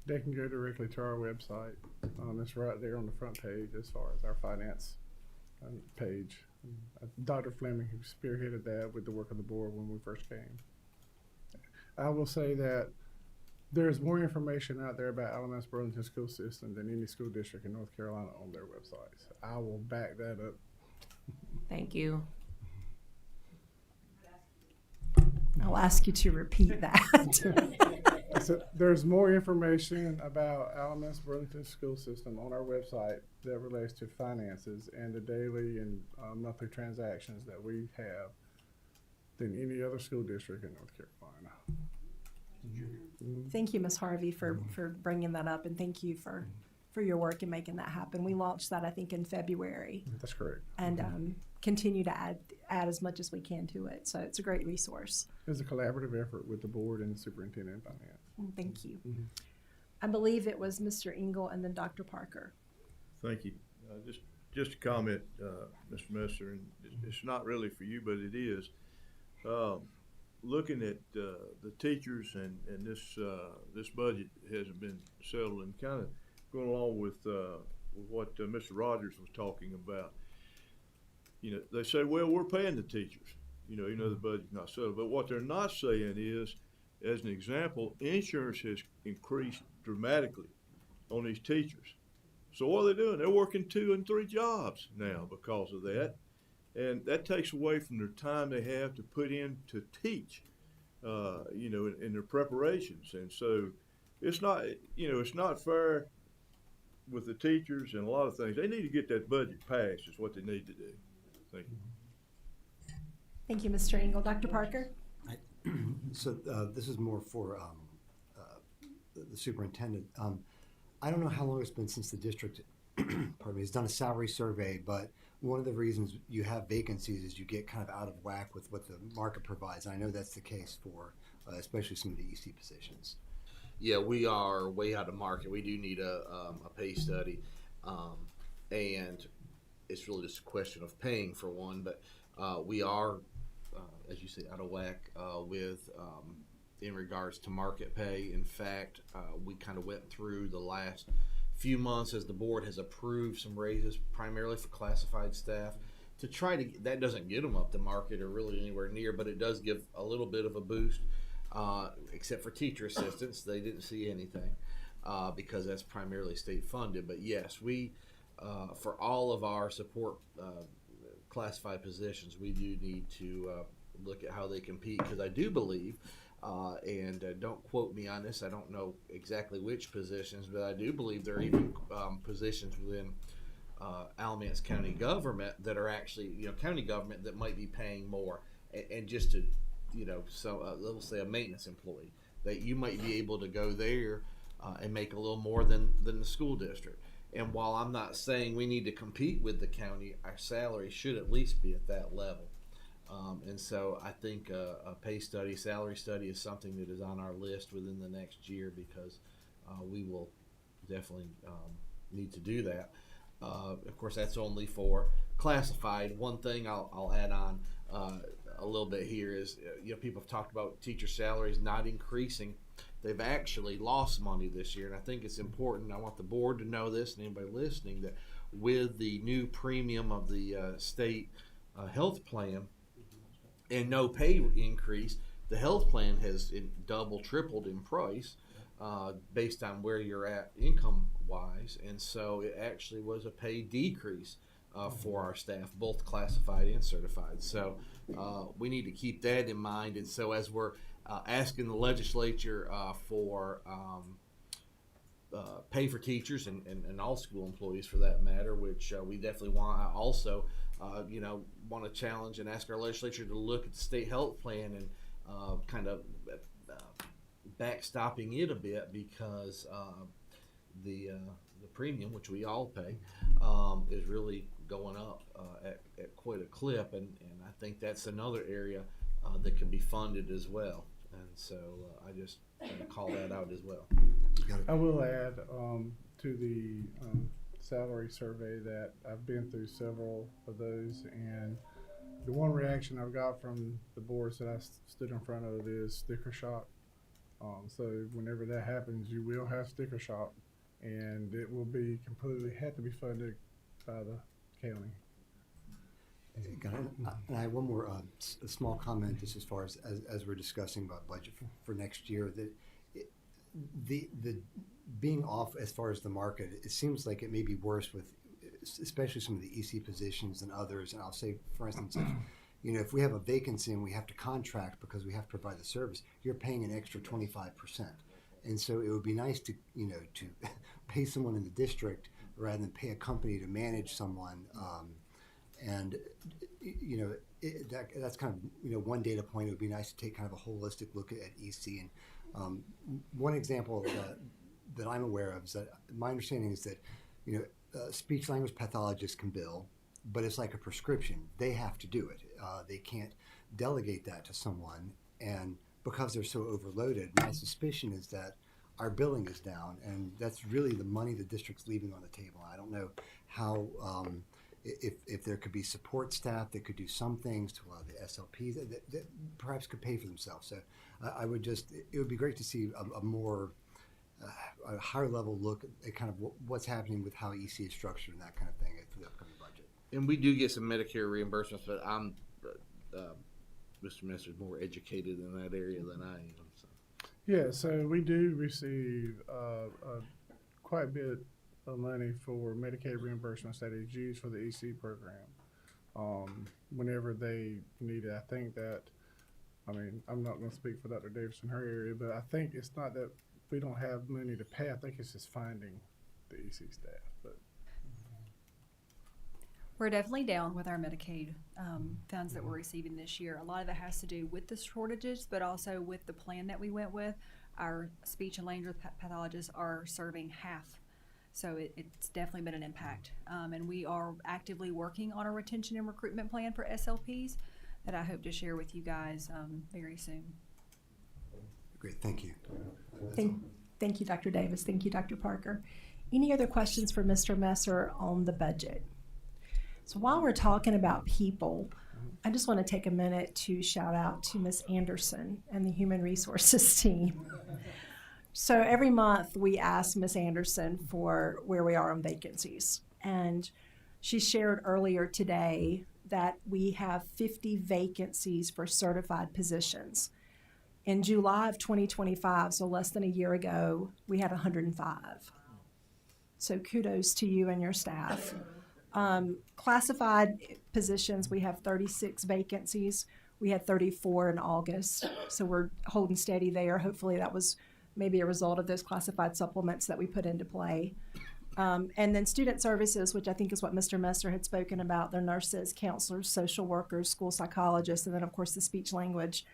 They can go directly to our website. It's right there on the front page as far as our finance page. Dr. Fleming, who spearheaded that with the work of the board when we first came. I will say that there's more information out there about Alamance Burlington School System than any school district in North Carolina on their websites. I will back that up Thank you. I'll ask you to repeat that. So there's more information about Alamance Burlington School System on our website that relates to finances and the daily and monthly transactions that we have than any other school district in North Carolina. Thank you, Ms. Harvey, for bringing that up, and thank you for your work in making that happen. We launched that, I think, in February. That's correct. And continue to add as much as we can to it. So it's a great resource. It's a collaborative effort with the board and the superintendent of finance. Thank you. I believe it was Mr. Engel and then Dr. Parker. Thank you. Just a comment, Mr. Messer, and it's not really for you, but it is. Looking at the teachers and this budget hasn't been settled, and kind of going along with what Mr. Rogers was talking about. You know, they say, well, we're paying the teachers, even though the budget's not settled. But what they're not saying is, as an example, insurance has increased dramatically on these teachers. So what are they doing? They're working 2 and 3 jobs now because of that. And that takes away from their time they have to put in to teach, in their preparations. And so it's not fair with the teachers and a lot of things. They need to get that budget passed is what they need to do. Thank you. Thank you, Mr. Engel. Dr. Parker? So this is more for the superintendent. I don't know how long it's been since the district pardon me, has done a salary survey, but one of the reasons you have vacancies is you get kind of out of whack with what the market provides. And I know that's the case for especially some of the EC positions. Yeah, we are way out of market. We do need a pay study, and it's really just a question of paying for one. But we are, as you say, out of whack with in regards to market pay. In fact, we kind of went through the last few months as the board has approved some raises, primarily for classified staff, to try to. That doesn't get them up to market or really anywhere near, but it does give a little bit of a boost. Except for teacher assistants, they didn't see anything because that's primarily state funded. But yes, we for all of our support classified positions, we do need to look at how they compete, because I do believe, and don't quote me on this, I don't know exactly which positions, but I do believe there are even positions within Alamance County government that are actually, county government that might be paying more, and just to so let's say a maintenance employee, that you might be able to go there and make a little more than the school district. And while I'm not saying we need to compete with the county, our salary should at least be at that level. And so I think a pay study, salary study is something that is on our list within the next year, because we will definitely need to do that. Of course, that's only for classified. One thing I'll add on a little bit here is, people have talked about teacher salaries not increasing. They've actually lost money this year, and I think it's important. I want the board to know this, and anybody listening, that with the new premium of the state health plan and no pay increase, the health plan has tripled in price based on where you're at income wise, and so it actually was a pay decrease for our staff, both classified and certified. So we need to keep that in mind. And so as we're asking the legislature for pay for teachers and all school employees for that matter, which we definitely want, I also want to challenge and ask our legislature to look at the state health plan and kind of backstopping it a bit, because the premium, which we all pay, is really going up at quite a clip, and I think that's another area that can be funded as well. And so I just want to call that out as well. I will add to the salary survey that I've been through several of those, and the one reaction I've got from the boards that I stood in front of is sticker shock. So whenever that happens, you will have sticker shock, and it will be had to be funded by the county. And I have one more a small comment, just as far as we're discussing about budget for next year, that the being off as far as the market, it seems like it may be worse with especially some of the EC positions and others. And I'll say, for instance, if we have a vacancy and we have to contract because we have to provide the service, you're paying an extra 25%. And so it would be nice to to pay someone in the district rather than pay a company to manage someone. That's kind of one data point. It would be nice to take kind of a holistic look at EC. And one example that I'm aware of is that my understanding is that speech language pathologists can bill, but it's like a prescription. They have to do it. They can't delegate that to someone. And because they're so overloaded, my suspicion is that our billing is down, and that's really the money the district's leaving on the table. I don't know how, if there could be support staff that could do some things to allow the SLPs that perhaps could pay for themselves. So it would be great to see a higher level look at kind of what's happening with how EC is structured and that kind of thing for the upcoming budget. And we do get some Medicare reimbursements, but Mr. Messer's more educated in that area than I am. So. Yeah, so we do receive quite a bit of money for Medicaid reimbursements that is used for the EC program. Whenever they need it, I think that, I'm not going to speak for Dr. Davis in her area, but I think it's not that we don't have money to pay. I think it's just finding the EC staff. But we're definitely down with our Medicaid funds that we're receiving this year. A lot of that has to do with the shortages, but also with the plan that we went with. Our speech and language pathologists are serving half. So it's definitely been an impact. And we are actively working on a retention and recruitment plan for SLPs that I hope to share with you guys very soon. Great, thank you. Thank you, Dr. Davis. Thank you, Dr. Parker. Any other questions for Mr. Messer on the budget? So while we're talking about people, I just want to take a minute to shout out to Ms. Anderson and the Human Resources team. So every month we ask Ms. Anderson for where we are on vacancies. And she shared earlier today that we have 50 vacancies for certified positions. In July of 2025, so less than a year ago, we had 105. So kudos to you and your staff. Classified positions, we have 36 vacancies. We had 34 in August, so we're holding steady there. Hopefully that was maybe a result of those classified supplements that we put into play. And then student services, which I think is what Mr. Messer had spoken about, their nurses, counselors, social workers, school psychologists, and then of course the speech language.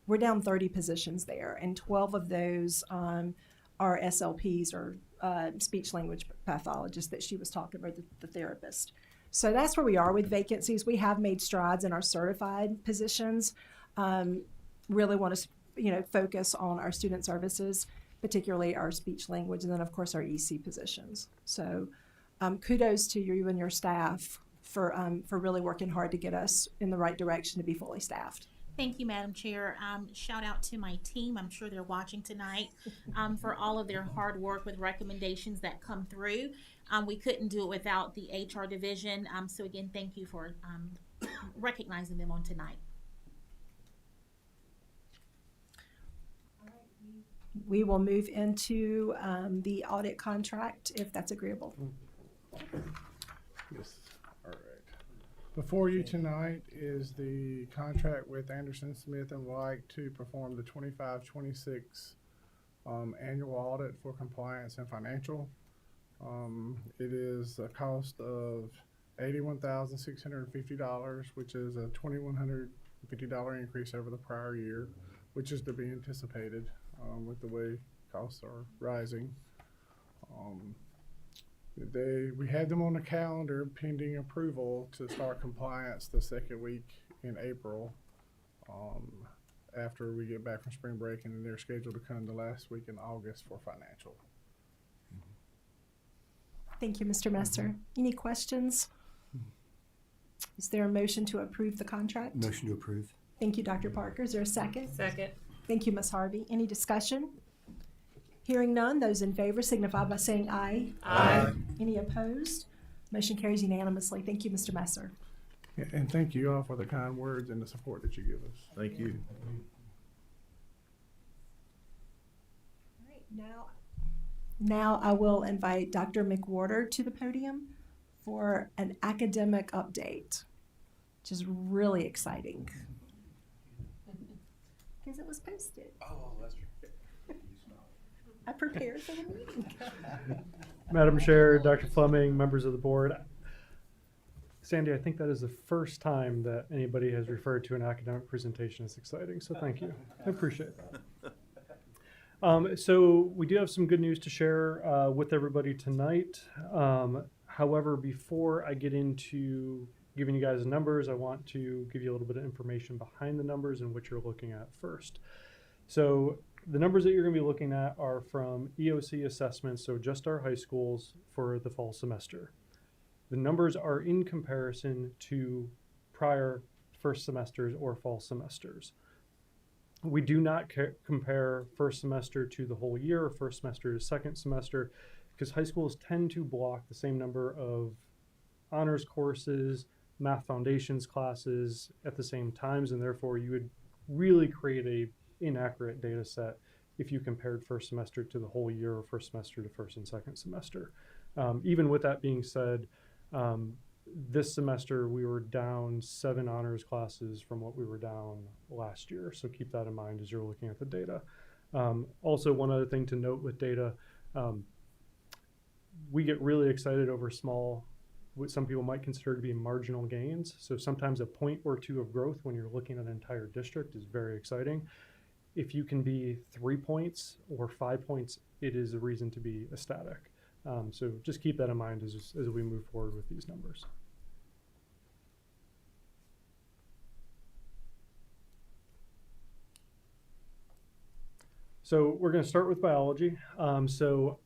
We're down 30 positions there, and 12 of those are SLPs or speech language pathologists that she was talking about, the therapist. So that's where we are with vacancies. We have made strides in our certified positions. Really want to focus on our student services, particularly our speech language, and then of course our EC positions. So kudos to you and your staff for really working hard to get us in the right direction to be fully staffed. Thank you, Madam Chair. Shout out to my team. I'm sure they're watching tonight for all of their hard work with recommendations that come through. We couldn't do it without the HR division. So again, thank you for recognizing them on tonight. We will move into the audit contract, if that's agreeable. yes, all right. Before you tonight is the contract with Anderson, Smith & White to perform the 25-26 annual audit for compliance and financial. It is a cost of $81,650, which is a $2,150 increase over the prior year, which is to be anticipated with the way costs are rising. We had them on the calendar pending approval to start compliance the second week in April after we get back from spring break, and then they're scheduled to come the last week in August for financial. Thank you, Mr. Messer. Any questions? Is there a motion to approve the contract? Motion to approve. Thank you, Dr. Parker. Is there a second? Second. Thank you, Ms. Harvey. Any discussion? Hearing none, those in favor signify by saying aye. Aye. Any opposed? Motion carries unanimously. Thank you, Mr. Messer. And thank you all for the kind words and the support that you give us. Thank you. All right, now I will invite Dr. McWhorter to the podium for an academic update, which is really exciting. Because it was posted. Oh, that's true. I prepared for the meeting. Madam Chair, Dr. Fleming, members of the board. Sandy, I think that is the first time that anybody has referred to an academic presentation as exciting, so thank you. I appreciate that. So we do have some good news to share with everybody tonight. However, before I get into giving you guys numbers, I want to give you a little bit of information behind the numbers and what you're looking at first. So the numbers that you're going to be looking at are from EOC assessments, so just our high schools for the fall semester. The numbers are in comparison to prior first semesters or fall semesters. We do not compare first semester to the whole year or first semester to second semester, because high schools tend to block the same number of honors courses, math foundations classes at the same times, and therefore you would really create a inaccurate data set if you compared first semester to the whole year or first semester to first and second semester. Even with that being said, this semester we were down 7 honors classes from what we were down last year, so keep that in mind as you're looking at the data. Also, one other thing to note with data, we get really excited over small, what some people might consider to be marginal gains. So sometimes a point or two of growth when you're looking at an entire district is very exciting. If you can be 3 points or 5 points, it is a reason to be ecstatic. So just keep that in mind as we move forward with these numbers. So we're going to start with biology. So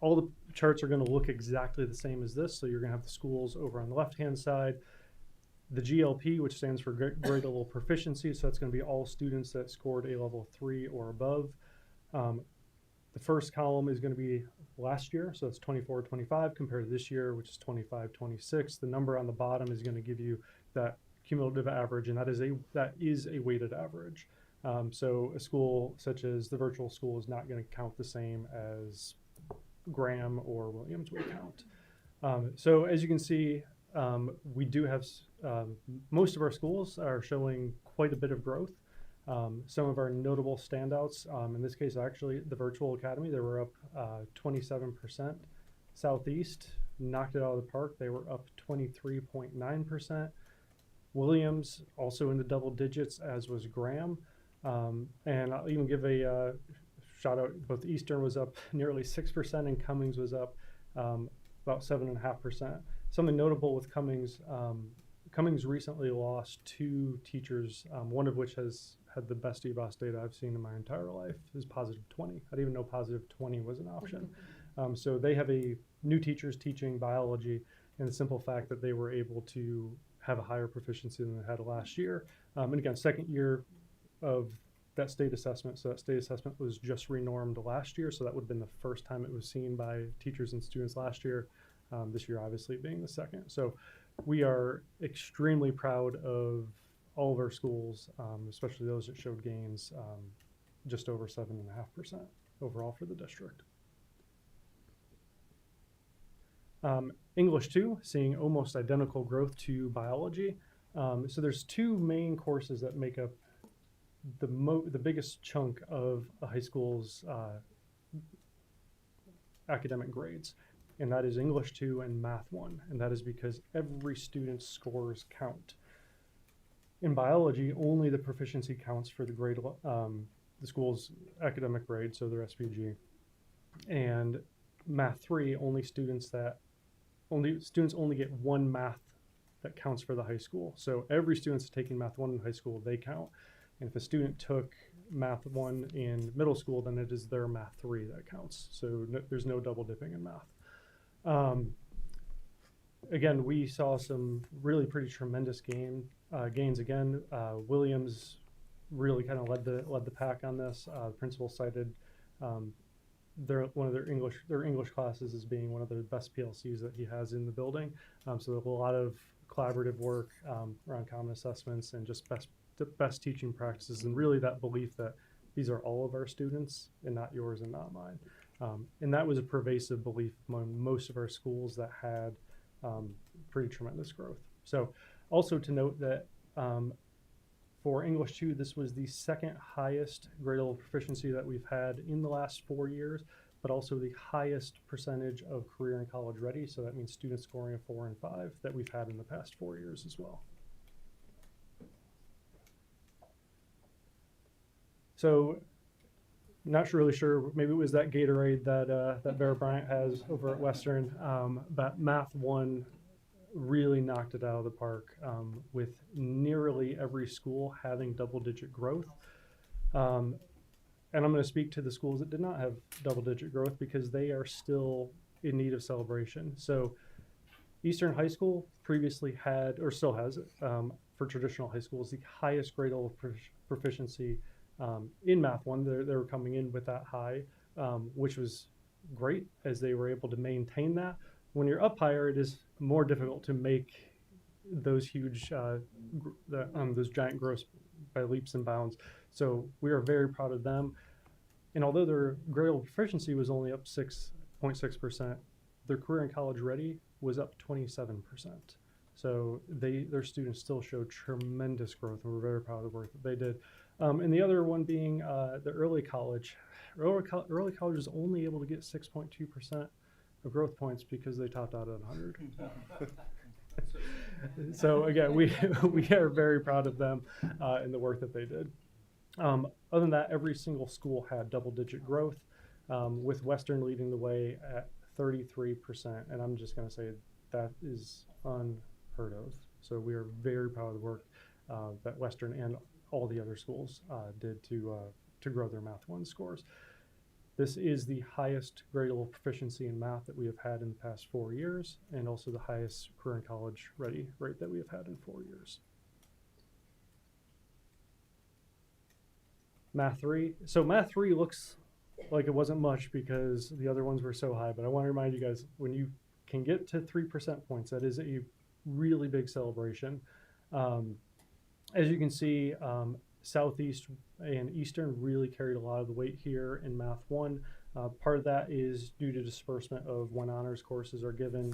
all the charts are going to look exactly the same as this. So you're going to have the schools over on the left-hand side. The GLP, which stands for grade level proficiency, so that's going to be all students that scored a level 3 or above. The first column is going to be last year, so it's 24-25 compared to this year, which is 25-26. The number on the bottom is going to give you that cumulative average, and that is a weighted average. So a school such as the virtual school is not going to count the same as Graham or Williams would count. So as you can see, we do have most of our schools are showing quite a bit of growth. Some of our notable standouts, in this case actually the Virtual Academy, they were up 27%. Southeast knocked it out of the park. They were up 23.9%. Williams also in the double digits, as was Graham. And I'll even give a shout out, both Eastern was up nearly 6% and Cummings was up about 7.5%. Something notable with Cummings, Cummings recently lost 2 teachers, one of which has had the best EBOS data I've seen in my entire life, is positive 20. I didn't even know positive 20 was an option. So they have new teachers teaching biology, and the simple fact that they were able to have a higher proficiency than they had last year. And again, second year of that state assessment. So that state assessment was just renormed last year, so that would have been the first time it was seen by teachers and students last year. This year obviously being the second. So we are extremely proud of all of our schools, especially those that showed gains just over 7.5% overall for the district. English 2, seeing almost identical growth to biology. So there's 2 main courses that make up the biggest chunk of a high school's academic grades, and that is English 2 and Math 1, and that is because every student's scores count. In biology, only the proficiency counts for the grade, the school's academic grade, so their SPG. And Math 3, students only get 1 math that counts for the high school. So every student's taking Math 1 in high school, they count. And if a student took Math 1 in middle school, then it is their Math 3 that counts. So there's no double dipping in math. Again, we saw some really pretty tremendous gains again. Williams really kind of led the pack on this. The principal cited one of their English classes as being one of the best PLCs that he has in the building. So there's a lot of collaborative work around common assessments and just best teaching practices, and really that belief that these are all of our students and not yours and not mine. And that was a pervasive belief among most of our schools that had pretty tremendous growth. So also to note that for English 2, this was the second highest grade level proficiency that we've had in the last 4 years, but also the highest percentage of career and college ready. So that means students scoring a 4 and 5 that we've had in the past 4 years as well. So not really sure, maybe it was that Gatorade that Bear Bryant has over at Western, but Math 1 really knocked it out of the park with nearly every school having double-digit growth. And I'm going to speak to the schools that did not have double-digit growth because they are still in need of celebration. So Eastern High School previously had, or still has, for traditional high schools, the highest grade level proficiency in Math 1. They were coming in with that high, which was great as they were able to maintain that. When you're up higher, it is more difficult to make those huge, those giant growths by leaps and bounds. So we are very proud of them. And although their grade level proficiency was only up 6.6%, their career and college ready was up 27%. So their students still showed tremendous growth, and we're very proud of the work that they did. And the other one being the early college. Early college is only able to get 6.2% of growth points because they topped out at 100. So again, we are very proud of them and the work that they did. Other than that, every single school had double-digit growth, with Western leading the way at 33%. And I'm just going to say that is unheard of. So we are very proud of the work that Western and all the other schools did to grow their Math 1 scores. This is the highest grade level proficiency in math that we have had in the past 4 years, and also the highest career and college ready rate that we have had in 4 years. Math 3. So Math 3 looks like it wasn't much because the other ones were so high, but I want to remind you guys, when you can get to 3% points, that is a really big celebration. As you can see, Southeast and Eastern really carried a lot of the weight here in Math 1. Part of that is due to disbursement of when honors courses are given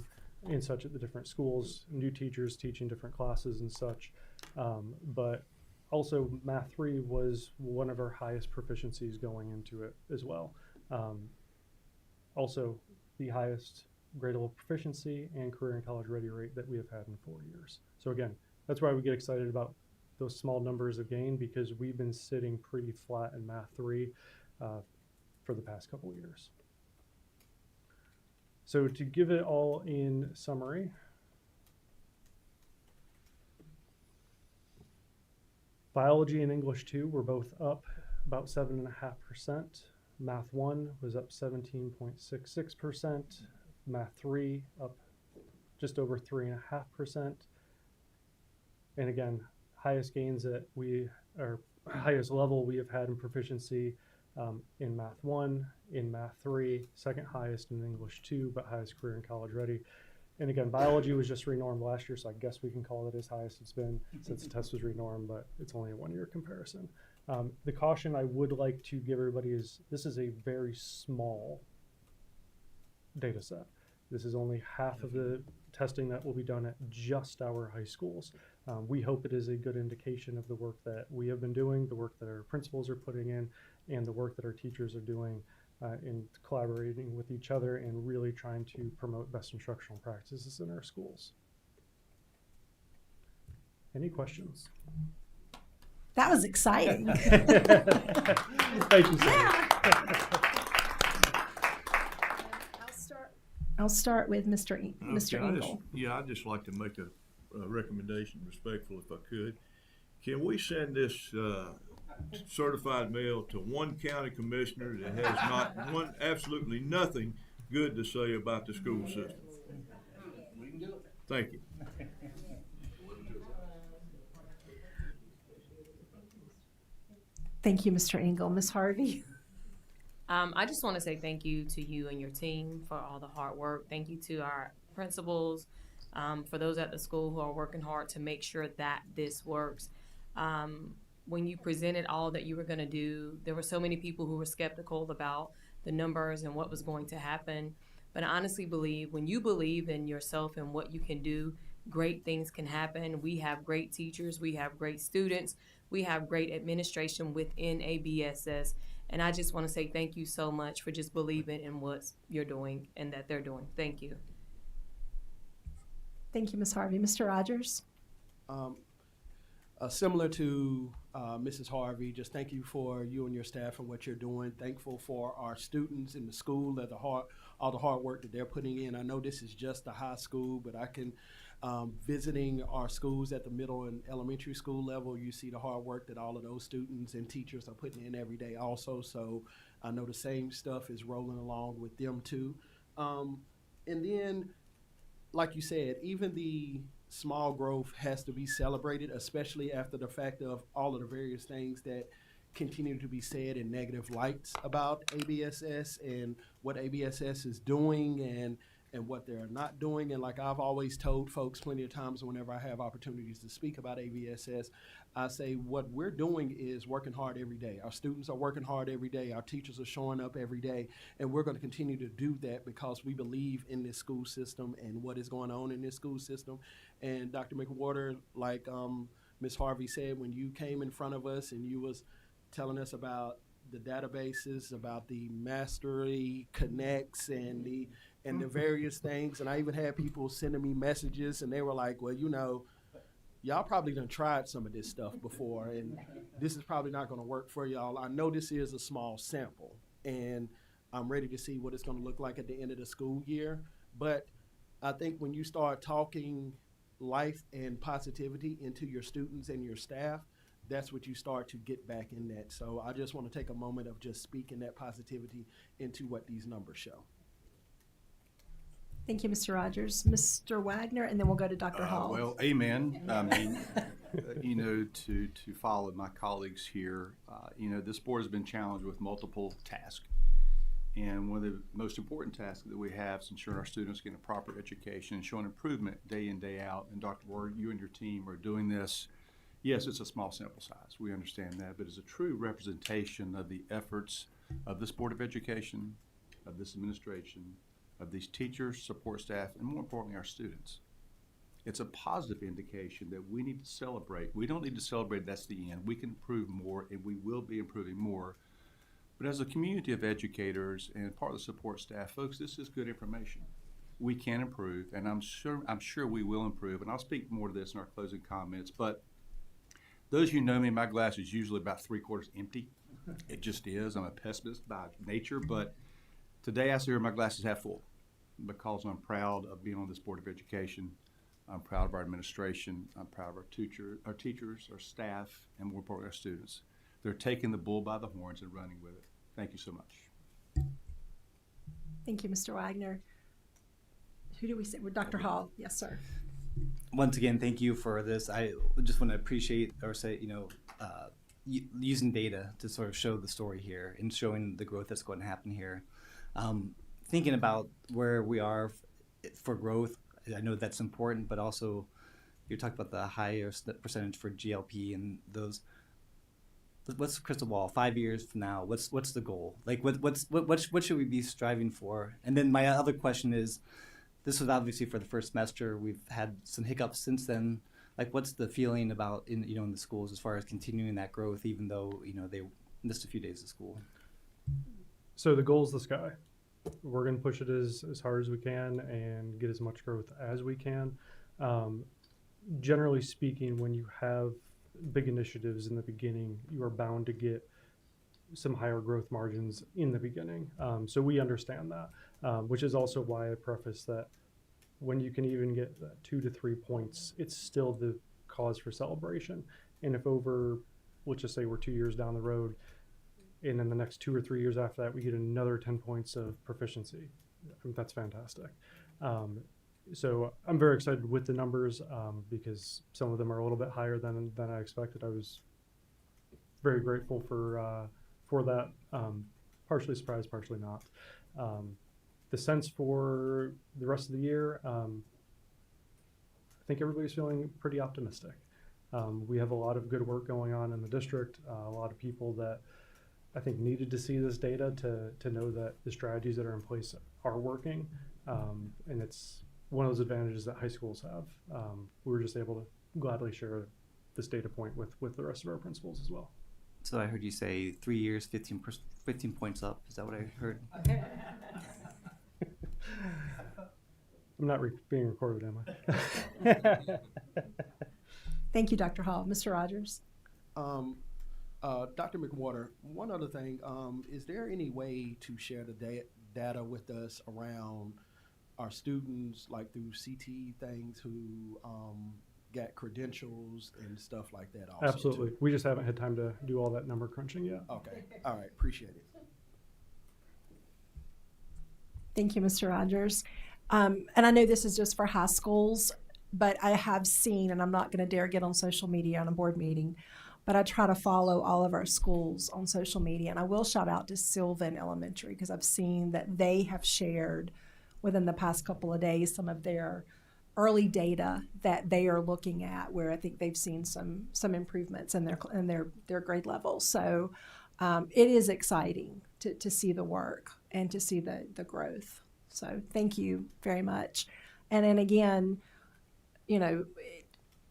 and such at the different schools, new teachers teaching different classes and such. But also Math 3 was one of our highest proficiencies going into it as well. Also the highest grade level proficiency and career and college ready rate that we have had in 4 years. So again, that's why we get excited about those small numbers of gain, because we've been sitting pretty flat in Math 3 for the past couple of years. So to give it all in summary, biology and English 2 were both up about 7.5%. Math 1 was up 17.66%. Math 3 up just over 3.5%. And again, highest gains that highest level we have had in proficiency in Math 1, in Math 3, second highest in English 2, but highest career and college ready. And again, biology was just renormed last year, so I guess we can call it as high as it's been since the test was renormed, but it's only a 1 year comparison. The caution I would like to give everybody is this is a very small data set. This is only half of the testing that will be done at just our high schools. We hope it is a good indication of the work that we have been doing, the work that our principals are putting in, and the work that our teachers are doing in collaborating with each other and really trying to promote best instructional practices in our schools. Any questions? That was exciting. Thank you, Sarah. I'll start with Mr. Engel. I'd just like to make a recommendation, respectful if I could. Can we send this certified mail to one county commissioner that has absolutely nothing good to say about the school system? We can do it. Thank you. Thank you, Mr. Engel. Ms. Harvey? I just want to say thank you to you and your team for all the hard work. Thank you to our principals, for those at the school who are working hard to make sure that this works. When you presented all that you were going to do, there were so many people who were skeptical about the numbers and what was going to happen. But I honestly believe when you believe in yourself and what you can do, great things can happen. We have great teachers, we have great students, we have great administration within ABSS. And I just want to say thank you so much for just believing in what you're doing and that they're doing. Thank you. Thank you, Ms. Harvey. Mr. Rogers? Similar to Mrs. Harvey, just thank you for you and your staff and what you're doing. Thankful for our students in the school, that all the hard work that they're putting in. I know this is just the high school, but I can, visiting our schools at the middle and elementary school level, you see the hard work that all of those students and teachers are putting in every day also. So I know the same stuff is rolling along with them too. And then, like you said, even the small growth has to be celebrated, especially after the fact of all of the various things that continue to be said in negative lights about ABSS and what ABSS is doing and what they're not doing. And like I've always told folks plenty of times whenever I have opportunities to speak about ABSS, I say what we're doing is working hard every day. Our students are working hard every day. Our teachers are showing up every day. And we're going to continue to do that because we believe in this school system and what is going on in this school system. And Dr. McWhorter, like Ms. Harvey said, when you came in front of us and you was telling us about the databases, about the Mastery Connects and the various things, and I even had people sending me messages and they were like, well, you know, y'all probably done tried some of this stuff before and this is probably not going to work for y'all. I know this is a small sample and I'm ready to see what it's going to look like at the end of the school year. But I think when you start talking life and positivity into your students and your staff, that's what you start to get back in that. So I just want to take a moment of just speaking that positivity into what these numbers show. Thank you, Mr. Rogers. Mr. Wagner, and then we'll go to Dr. Hall. Well, amen. I mean, you know, to follow my colleagues here, you know, this board has been challenged with multiple tasks. And one of the most important tasks that we have is ensuring our students get a proper education and showing improvement day in, day out. And Dr. Ward, you and your team are doing this. Yes, it's a small sample size. We understand that, but it's a true representation of the efforts of this Board of Education, of this administration, of these teachers, support staff, and more importantly, our students. It's a positive indication that we need to celebrate. We don't need to celebrate that's the end. We can improve more, and we will be improving more. But as a community of educators and part of the support staff, folks, this is good information. We can improve, and I'm sure we will improve, and I'll speak more to this in our closing comments, but those of you who know me, my glass is usually about 3/4 empty. It just is. I'm a pessimist by nature, but today I see here my glass is half full because I'm proud of being on this Board of Education. I'm proud of our administration. I'm proud of our teachers, our staff, and more importantly, our students. They're taking the bull by the horns and running with it. Thank you so much. Thank you, Mr. Wagner. Who do we say? Dr. Hall. Yes, sir. Once again, thank you for this. I just want to appreciate or say, you know, using data to sort of show the story here and showing the growth that's going to happen here. Thinking about where we are for growth, I know that's important, but also you're talking about the higher percentage for GLP and those. What's the crystal ball? 5 years from now, what's the goal? Like what should we be striving for? And then my other question is, this was obviously for the first semester. We've had some hiccups since then. Like, what's the feeling about in the schools as far as continuing that growth, even though they missed a few days of school? So the goal's the sky. We're going to push it as hard as we can and get as much growth as we can. Generally speaking, when you have big initiatives in the beginning, you are bound to get some higher growth margins in the beginning. So we understand that, which is also why I preface that when you can even get 2 to 3 points, it's still the cause for celebration. And if over, let's just say we're 2 years down the road, and in the next 2 or 3 years after that, we get another 10 points of proficiency, that's fantastic. So I'm very excited with the numbers because some of them are a little bit higher than I expected. I was very grateful for that. Partially surprised, partially not. The sense for the rest of the year, I think everybody's feeling pretty optimistic. We have a lot of good work going on in the district, a lot of people that I think needed to see this data to know that the strategies that are in place are working. And one of those advantages that high schools have. We were just able to gladly share this data point with the rest of our principals as well. So I heard you say 3 years, 15 points up. Is that what I heard? I'm not being recorded, am I? Thank you, Dr. Hall. Mr. Rogers? Dr. McWhorter, one other thing, is there any way to share the data with us around our students, like through CT things, who got credentials and stuff like that also? Absolutely. Too? We just haven't had time to do all that number crunching yet. Okay. All right. Appreciate it. Thank you, Mr. Rogers. And I know this is just for high schools, but I have seen, and I'm not going to dare get on social media on a board meeting, but I try to follow all of our schools on social media. And I will shout out to Sylvan Elementary, because I've seen that they have shared within the past couple of days some of their early data that they are looking at, where I think they've seen some improvements in their grade levels. So it is exciting to see the work and to see the growth. So thank you very much. And then again, you know,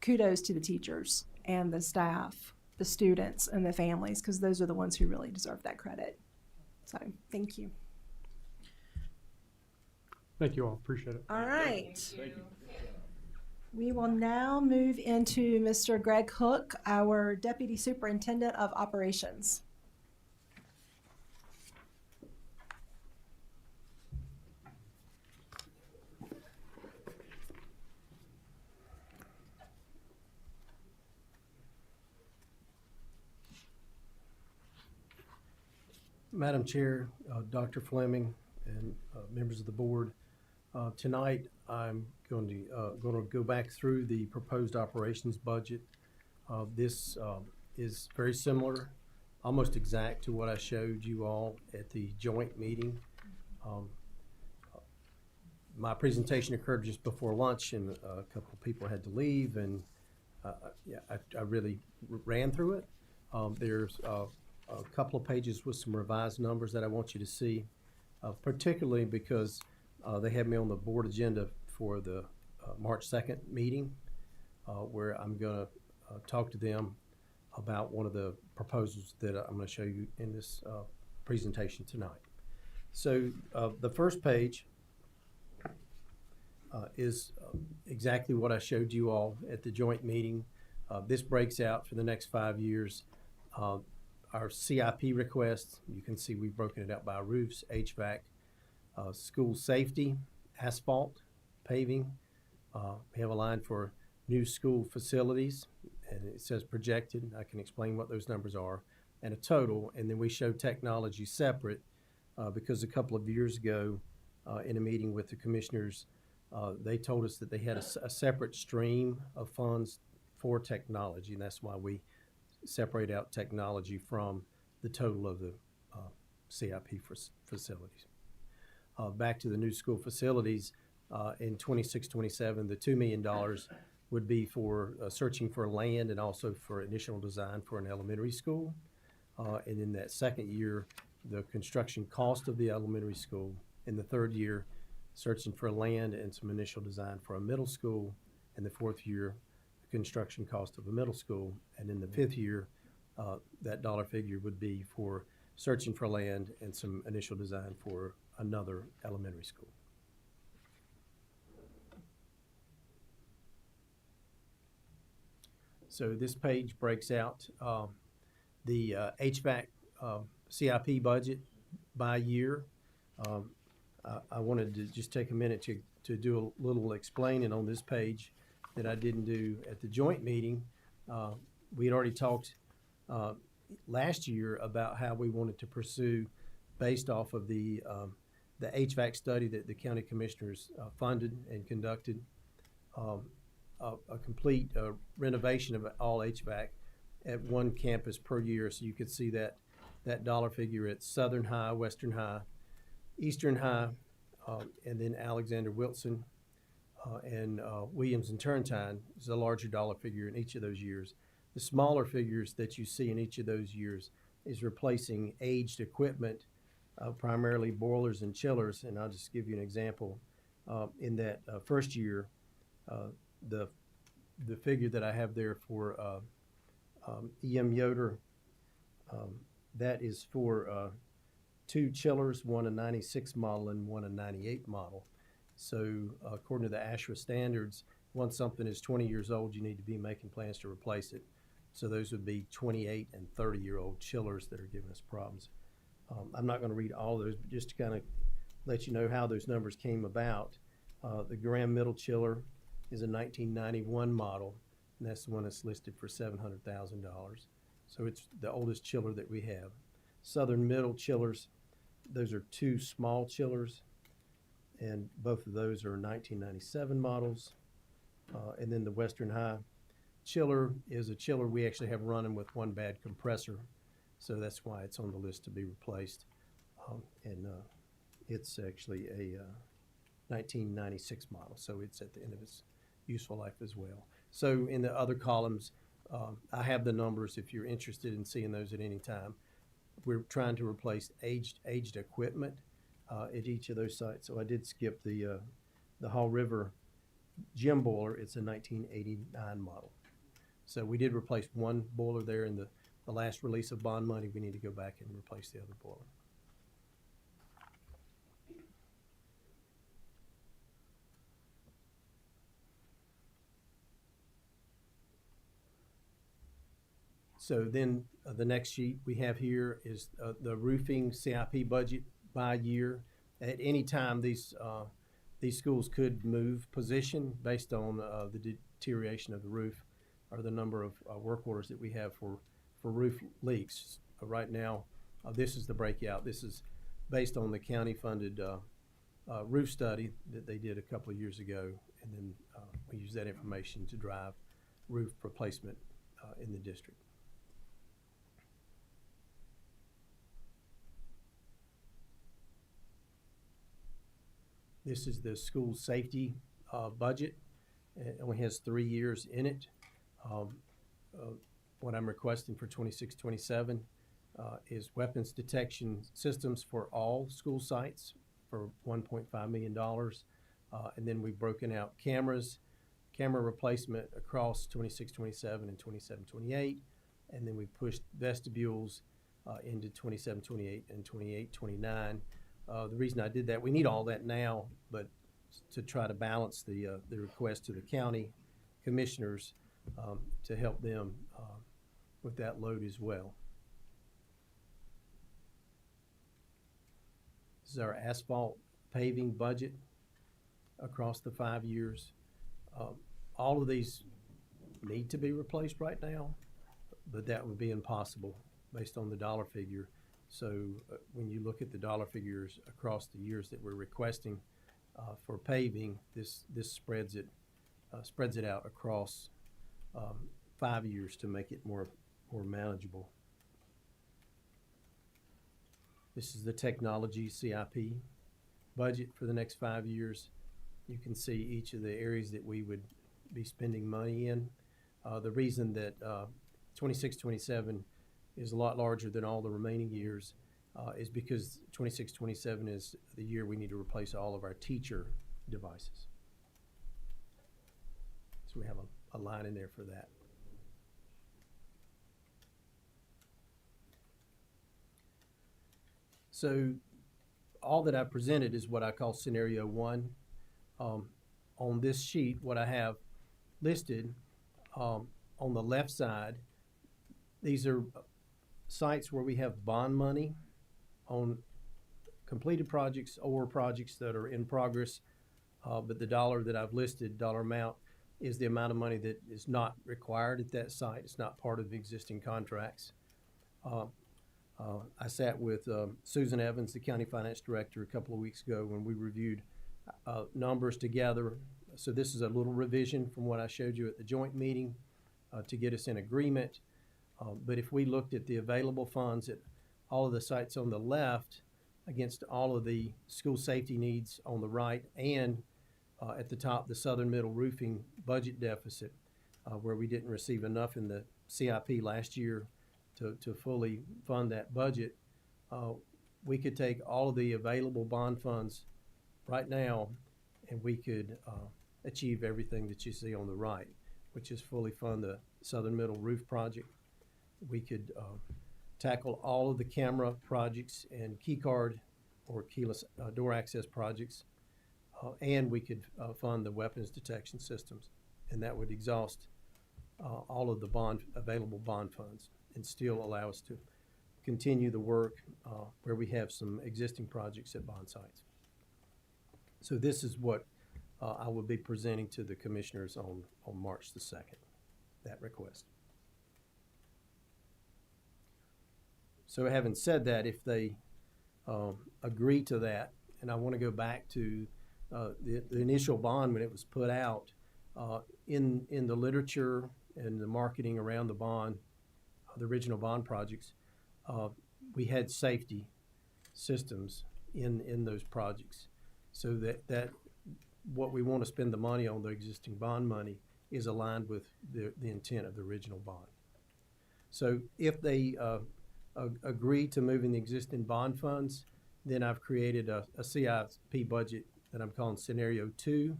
kudos to the teachers and the staff, the students and the families, because those are the ones who really deserve that credit. So thank you. Thank you all. Appreciate it. All right. We will now move into Mr. Greg Hook, our Deputy Superintendent of Operations. Madam Chair, Dr. Fleming, and members of the board, tonight I'm going to go back through the proposed operations budget. This is very similar, almost exact to what I showed you all at the joint meeting. My presentation occurred just before lunch, and a couple of people had to leave, and I really ran through it. There's a couple of pages with some revised numbers that I want you to see, particularly because they have me on the board agenda for the March 2nd meeting, where I'm going to talk to them about one of the proposals that I'm going to show you in this presentation tonight. So the first page is exactly what I showed you all at the joint meeting. This breaks out for the next 5 years. Our CIP requests, you can see we've broken it out by roofs, HVAC, school safety, asphalt, paving. We have a line for new school facilities, and it says projected. I can explain what those numbers are, and a total. And then we show technology separate because a couple of years ago in a meeting with the commissioners, they told us that they had a separate stream of funds for technology, and that's why we separate out technology from the total of the CIP facilities. Back to the new school facilities, in 26-27, the $2 million would be for searching for land and also for initial design for an elementary school. And in that second year, the construction cost of the elementary school. In the third year, searching for land and some initial design for a middle school. In the fourth year, construction cost of a middle school, and in the fifth year, that dollar figure would be for searching for land and some initial design for another elementary school. So this page breaks out the HVAC CIP budget by year. I wanted to just take a minute to do a little explaining on this page that I didn't do at the joint meeting. We had already talked last year about how we wanted to pursue, based off of the HVAC study that the county commissioners funded and conducted, a complete renovation of all HVAC at one campus per year. So you could see that dollar figure at Southern High, Western High, Eastern High, and then Alexander Wilson and Williams and Turrentine is a larger dollar figure in each of those years. The smaller figures that you see in each of those years is replacing aged equipment, primarily boilers and chillers. And I'll just give you an example. in that first year, the figure that I have there for EM Yoder, that is for 2 chillers, one a 96 model and one a 98 model. So according to the ASHRAE standards, once something is 20 years old, you need to be making plans to replace it. So those would be 28 and 30-year-old chillers that are giving us problems. I'm not going to read all of those, but just to kind of let you know how those numbers came about. The Graham Middle chiller is a 1991 model, and that's the one that's listed for $700,000. So it's the oldest chiller that we have. Southern Middle chillers, those are 2 small chillers, and both of those are 1997 models. And then the Western High chiller is a chiller we actually have running with one bad compressor, so that's why it's on the list to be replaced. And it's actually a 1996 model, so it's at the end of its useful life as well. So in the other columns, I have the numbers if you're interested in seeing those at any time. We're trying to replace aged equipment at each of those sites. So I did skip the Hall River gym boiler. It's a 1989 model. So we did replace one boiler there in the last release of bond money. We need to go back and replace the other boiler. So then the next sheet we have here is the roofing CIP budget by year. At any time, these schools could move position based on the deterioration of the roof or the number of work orders that we have for roof leaks. Right now, this is the breakout. This is based on the county-funded roof study that they did a couple of years ago, and then we use that information to drive roof replacement in the district. This is the school safety budget. It only has 3 years in it. What I'm requesting for 26-27 is weapons detection systems for all school sites for $1.5 million. And then we've broken out camera replacement across 26-27 and 27-28. And then we pushed vestibules into 27-28 and 28-29. The reason I did that, we need all that now, but to try to balance the request to the county commissioners to help them with that load as well. This is our asphalt paving budget across the 5 years. All of these need to be replaced right now, but that would be impossible based on the dollar figure. So when you look at the dollar figures across the years that we're requesting for paving, this spreads it out across 5 years to make it more manageable. This is the technology CIP budget for the next 5 years. You can see each of the areas that we would be spending money in. The reason that 26-27 is a lot larger than all the remaining years is because 26-27 is the year we need to replace all of our teacher devices. So we have a line in there for that. So all that I presented is what I call scenario 1. On this sheet, what I have listed on the left side, these are sites where we have bond money on completed projects or projects that are in progress, but the dollar that I've listed, dollar amount, is the amount of money that is not required at that site. It's not part of the existing contracts. I sat with Susan Evans, the county finance director, a couple of weeks ago when we reviewed numbers together. So this is a little revision from what I showed you at the joint meeting to get us in agreement. But if we looked at the available funds at all of the sites on the left against all of the school safety needs on the right, and at the top, the Southern Middle roofing budget deficit, where we didn't receive enough in the CIP last year to fully fund that budget, we could take all of the available bond funds right now and we could achieve everything that you see on the right, which is fully fund the Southern Middle Roof Project. We could tackle all of the camera projects and key card or keyless door access projects, and we could fund the weapons detection systems, and that would exhaust all of the available bond funds and still allow us to continue the work where we have some existing projects at bond sites. So this is what I will be presenting to the commissioners on March the 2nd, that request. So having said that, if they agree to that, and I want to go back to the initial bond when it was put out, in the literature and the marketing around the bond, the original bond projects, we had safety systems in those projects, so that what we want to spend the money on, the existing bond money, is aligned with the intent of the original bond. So if they agree to moving the existing bond funds, then I've created a CIP budget that I'm calling Scenario 2.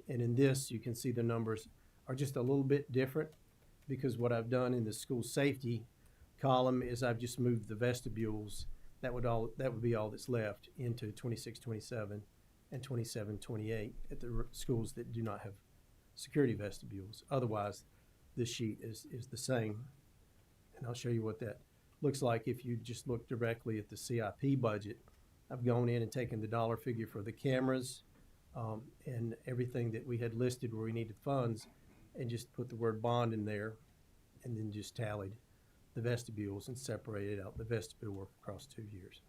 And in this, you can see the numbers are just a little bit different, because what I've done in the school safety column is I've just moved the vestibules. That would be all that's left into 26-27 and 27-28 at the schools that do not have security vestibules. Otherwise, this sheet is the same. And I'll show you what that looks like if you just look directly at the CIP budget. I've gone in and taken the dollar figure for the cameras and everything that we had listed where we needed funds, and just put the word bond in there, and then just tallied the vestibules and separated out the vestibule work across 2 years.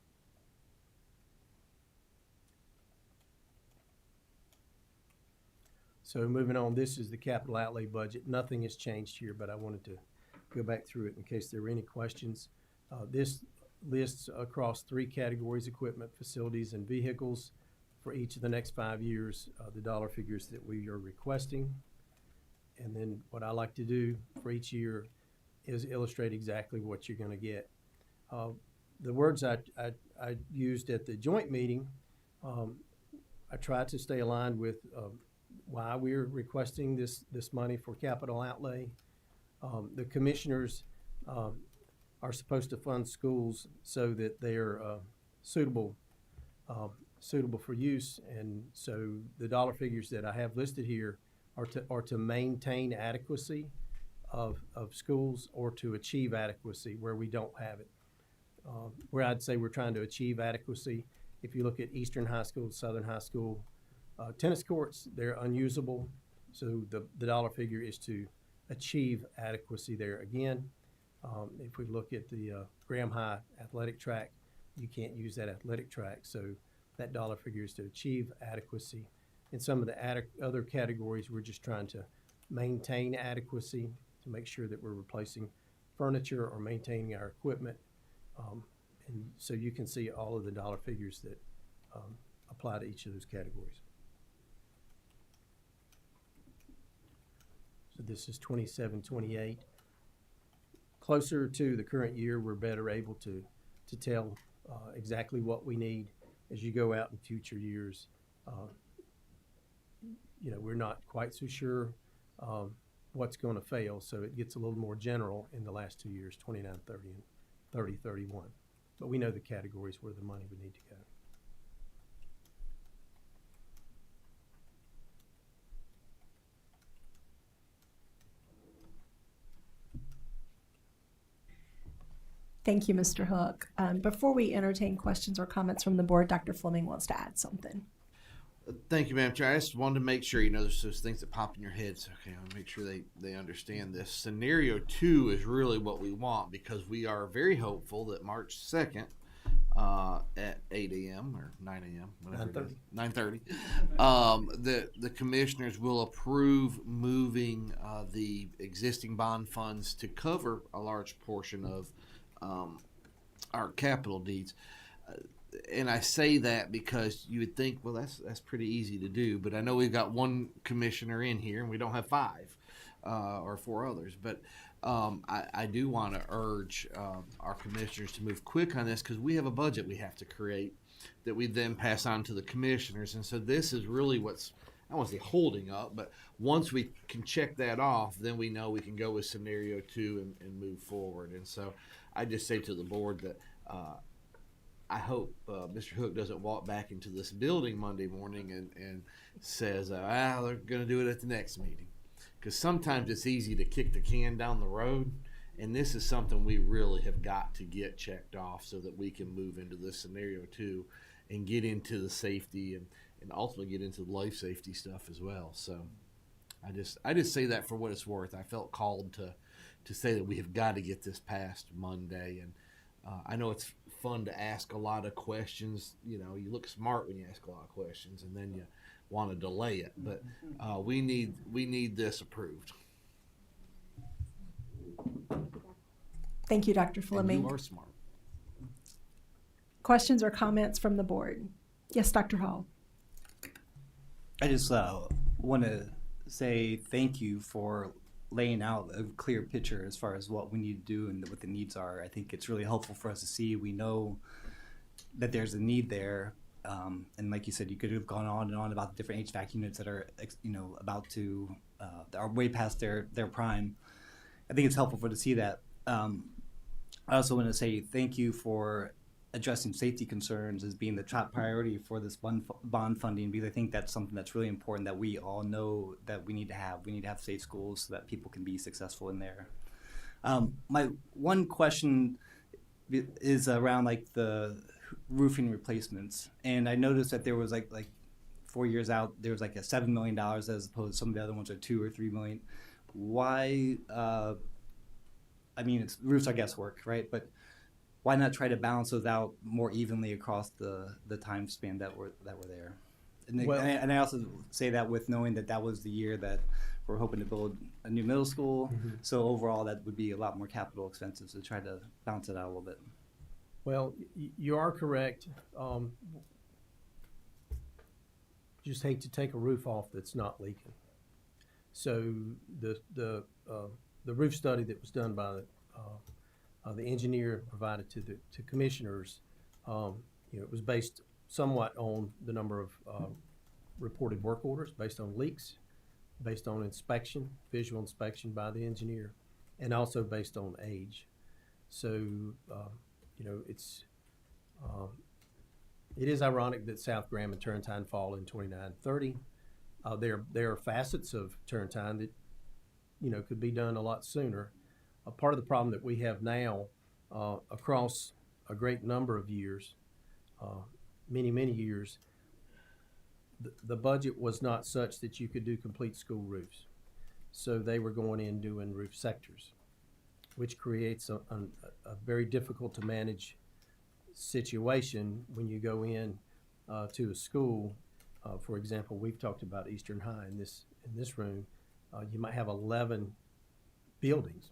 So moving on, this is the capital outlay budget. Nothing has changed here, but I wanted to go back through it in case there were any questions. This lists across 3 categories: equipment, facilities, and vehicles, for each of the next 5 years, the dollar figures that we are requesting. And then what I like to do for each year is illustrate exactly what you're going to get. The words I used at the joint meeting, I tried to stay aligned with why we're requesting this money for capital outlay. The commissioners are supposed to fund schools so that they're suitable for use, and so the dollar figures that I have listed here are to maintain adequacy of schools, or to achieve adequacy where we don't have it. Where I'd say we're trying to achieve adequacy, if you look at Eastern High School, Southern High School tennis courts, they're unusable, so the dollar figure is to achieve adequacy there. Again, if we look at the Graham High athletic track, you can't use that athletic track, so that dollar figure is to achieve adequacy. In some of the other categories, we're just trying to maintain adequacy, to make sure that we're replacing furniture or maintaining our equipment. And so you can see all of the dollar figures that apply to each of those categories. So this is 27-28. Closer to the current year, we're better able to tell exactly what we need. As you go out in future years, we're not quite so sure what's going to fail, so it gets a little more general in the last 2 years, 29-30 and 30-31. But we know the categories where the money would need to go. Thank you, Mr. Hook. Before we entertain questions or comments from the board, Dr. Fleming wants to add something. Thank you, Madam Chair. I just wanted to make sure, there's those things that pop in your head. So, okay, I want to make sure they understand this. Scenario 2 is really what we want, because we are very hopeful that March 2nd at 8 a.m. or 9 a.m., whatever it is, 9:30, the commissioners will approve moving the existing bond funds to cover a large portion of our capital needs. And I say that because you would think, well, that's pretty easy to do. But I know we've got one commissioner in here, and we don't have 5 or 4 others. But I do want to urge our commissioners to move quick on this, because we have a budget we have to create. that we then pass on to the commissioners. And so this is really what's, I don't want to say holding up, but once we can check that off, then we know we can go with scenario 2 and move forward. And so I just say to the board that I hope Mr. Hook doesn't walk back into this building Monday morning and says, they're going to do it at the next meeting. Because sometimes it's easy to kick the can down the road, and this is something we really have got to get checked off so that we can move into this scenario 2 and get into the safety and ultimately get into the life safety stuff as well. So I just say that for what it's worth. I felt called to say that we have got to get this passed Monday, and I know it's fun to ask a lot of questions. You know, you look smart when you ask a lot of questions, and then you want to delay it. But we need this approved. Thank you, Dr. And Fleming. you are smart. Questions or comments from the board? Yes, Dr. Hall. I just want to say thank you for laying out a clear picture as far as what we need to do and what the needs are. I think it's really helpful for us to see. We know that there's a need there. And like you said, you could have gone on and on about the different HVAC units that are, about to, are way past their prime. I think it's helpful to see that. I also want to say thank you for addressing safety concerns as being the top priority for this bond funding, because I think that's something that's really important that we all know that we need to have. We need to have safe schools so that people can be successful in there. My one question is around like the roofing replacements, and I noticed that there was like 4 years out, there was like a $7 million as opposed to some of the other ones are $2 or $3 million. Why? I mean, it's roofs are guesswork, right? But why not try to balance those out more evenly across the time span that were there? And I also say that with knowing that was the year that we're hoping to build a new middle school. Mm-hmm. So overall, that would be a lot more capital expensive to try to balance it out a little bit. Well, you are correct. Just hate to take a roof off that's not leaking. So the roof study that was done by the engineer provided to commissioners, it was based somewhat on the number of reported work orders, based on leaks, based on inspection, visual inspection by the engineer, and also based on age. So, it is ironic that South Graham and Turrentine fall in 29-30. There are facets of Turrentine that, could be done a lot sooner. Part of the problem that we have now across a great number of years, many years, the budget was not such that you could do complete school roofs. So they were going in doing roof sectors, which creates a very difficult to manage situation when you go in to a school. For example, we've talked about Eastern High in this room. You might have 11 buildings.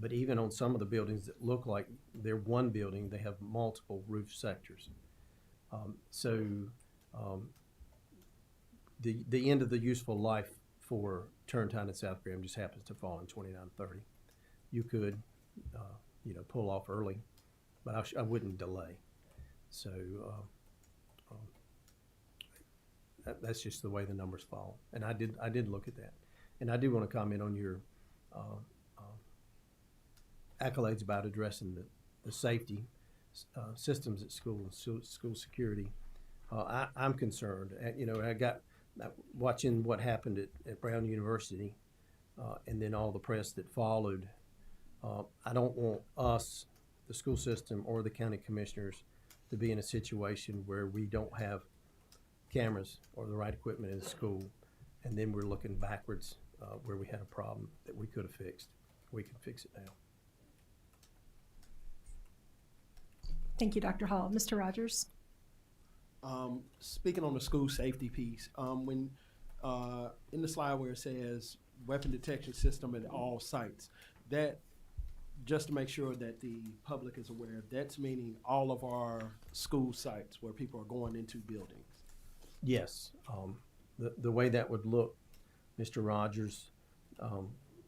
But even on some of the buildings that look like they're one building, they have multiple roof sectors. The end of the useful life for Turrentine and South Graham just happens to fall in 29-30. You could, pull off early, but I wouldn't delay. So that's just the way the numbers fall. And I did look at that, and I do want to comment on your accolades about addressing the safety systems at school and school security. I'm concerned. I got watching what happened at Brown University and then all the press that followed. I don't want us, the school system, or the county commissioners to be in a situation where we don't have cameras or the right equipment in the school, and then we're looking backwards where we had a problem that we could have fixed. We can fix it now. Thank you, Dr. Hall. Mr. Rogers. Speaking on the school safety piece, when in the slide where it says weapon detection system at all sites, that just to make sure that the public is aware, that's meaning all of our school sites where people are going into buildings. Yes. The way that would look, Mr. Rogers,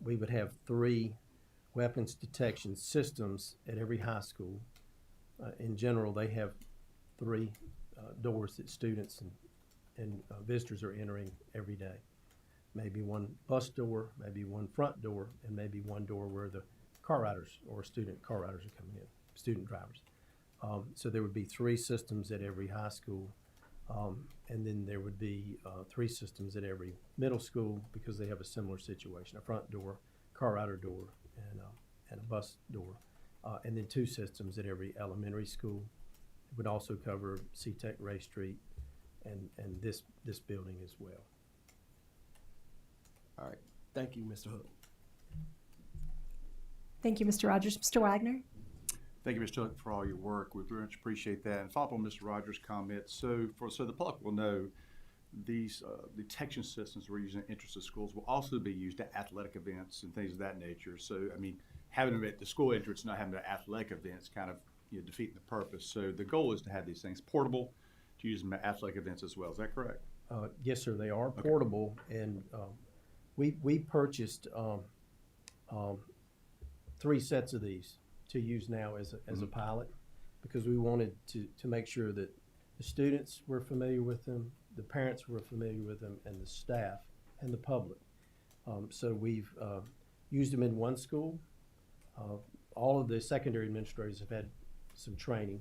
we would have 3 weapons detection systems at every high school. In general, they have three doors that students and visitors are entering every day. Maybe one bus door, maybe one front door, and maybe one door where the car riders or student car riders are coming in, student drivers. So there would be three systems at every high school, and then there would be three systems at every middle school because they have a similar situation: a front door, car rider door, and a bus door, and then two systems at every elementary school. It would also cover C-Tech Ray Street and this building as well. All right. Thank you, Mr. Hook. Thank you, Mr. Rogers. Mr. Wagner? Thank you, Mr. Hook, for all your work. We very much appreciate that. And follow up on Mr. Rogers' comments. So the public will know, these detection systems we're using at interested schools will also be used at athletic events and things of that nature. So, I mean, having them at the school entrance, not having them at athletic events, kind of defeating the purpose. So the goal is to have these things portable, to use them at athletic events as well. Is that correct? Yes, sir. They are portable, and we purchased three sets of these to use now as a pilot, because we wanted to make sure that the students were familiar with them, the parents were familiar with them, and the staff and the public. So we've used them in one school. All of the secondary administrators have had some training.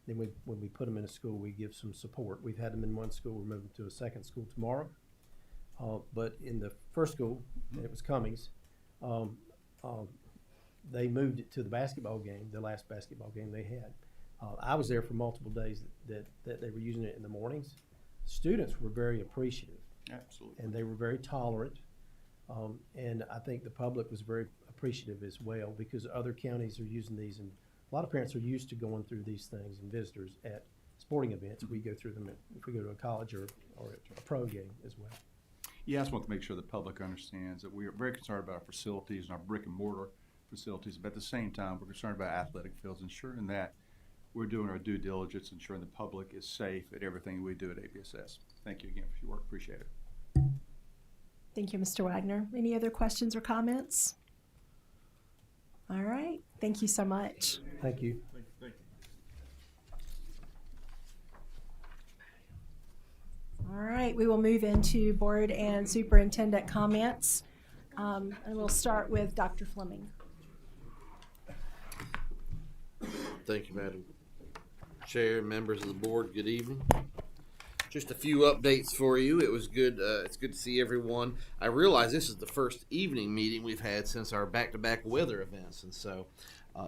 Then when we put them in a school, we give some support. We've had them in one school. We're moving to a second school tomorrow. But in the first school, and it was Cummings, they moved it to the basketball game, the last basketball game they had. I was there for multiple days that they were using it in the mornings. Students were very appreciative. Absolutely. And they were very tolerant. And I think the public was very appreciative as well, because other counties are using these, and a lot of parents are used to going through these things and visitors at sporting events. We go through them if we go to a college or a pro game as well. Yeah, I just want to make sure the public understands that we are very concerned about our facilities and our brick and mortar facilities, but at the same time, we're concerned about athletic fields, ensuring that we're doing our due diligence, ensuring the public is safe at everything we do at ABSS. Thank you again for your work. Appreciate it. Thank you, Mr. Wagner. Any other questions or comments? All right. Thank you so much. Thank you. Thank you. All right. We will move into board and superintendent comments. And we'll start with Dr. Fleming. Thank you, Madam Chair, members of the board. Good evening. Just a few updates for you. It was good. It's good to see everyone. I realize this is the first evening meeting we've had since our back-to-back weather events, and so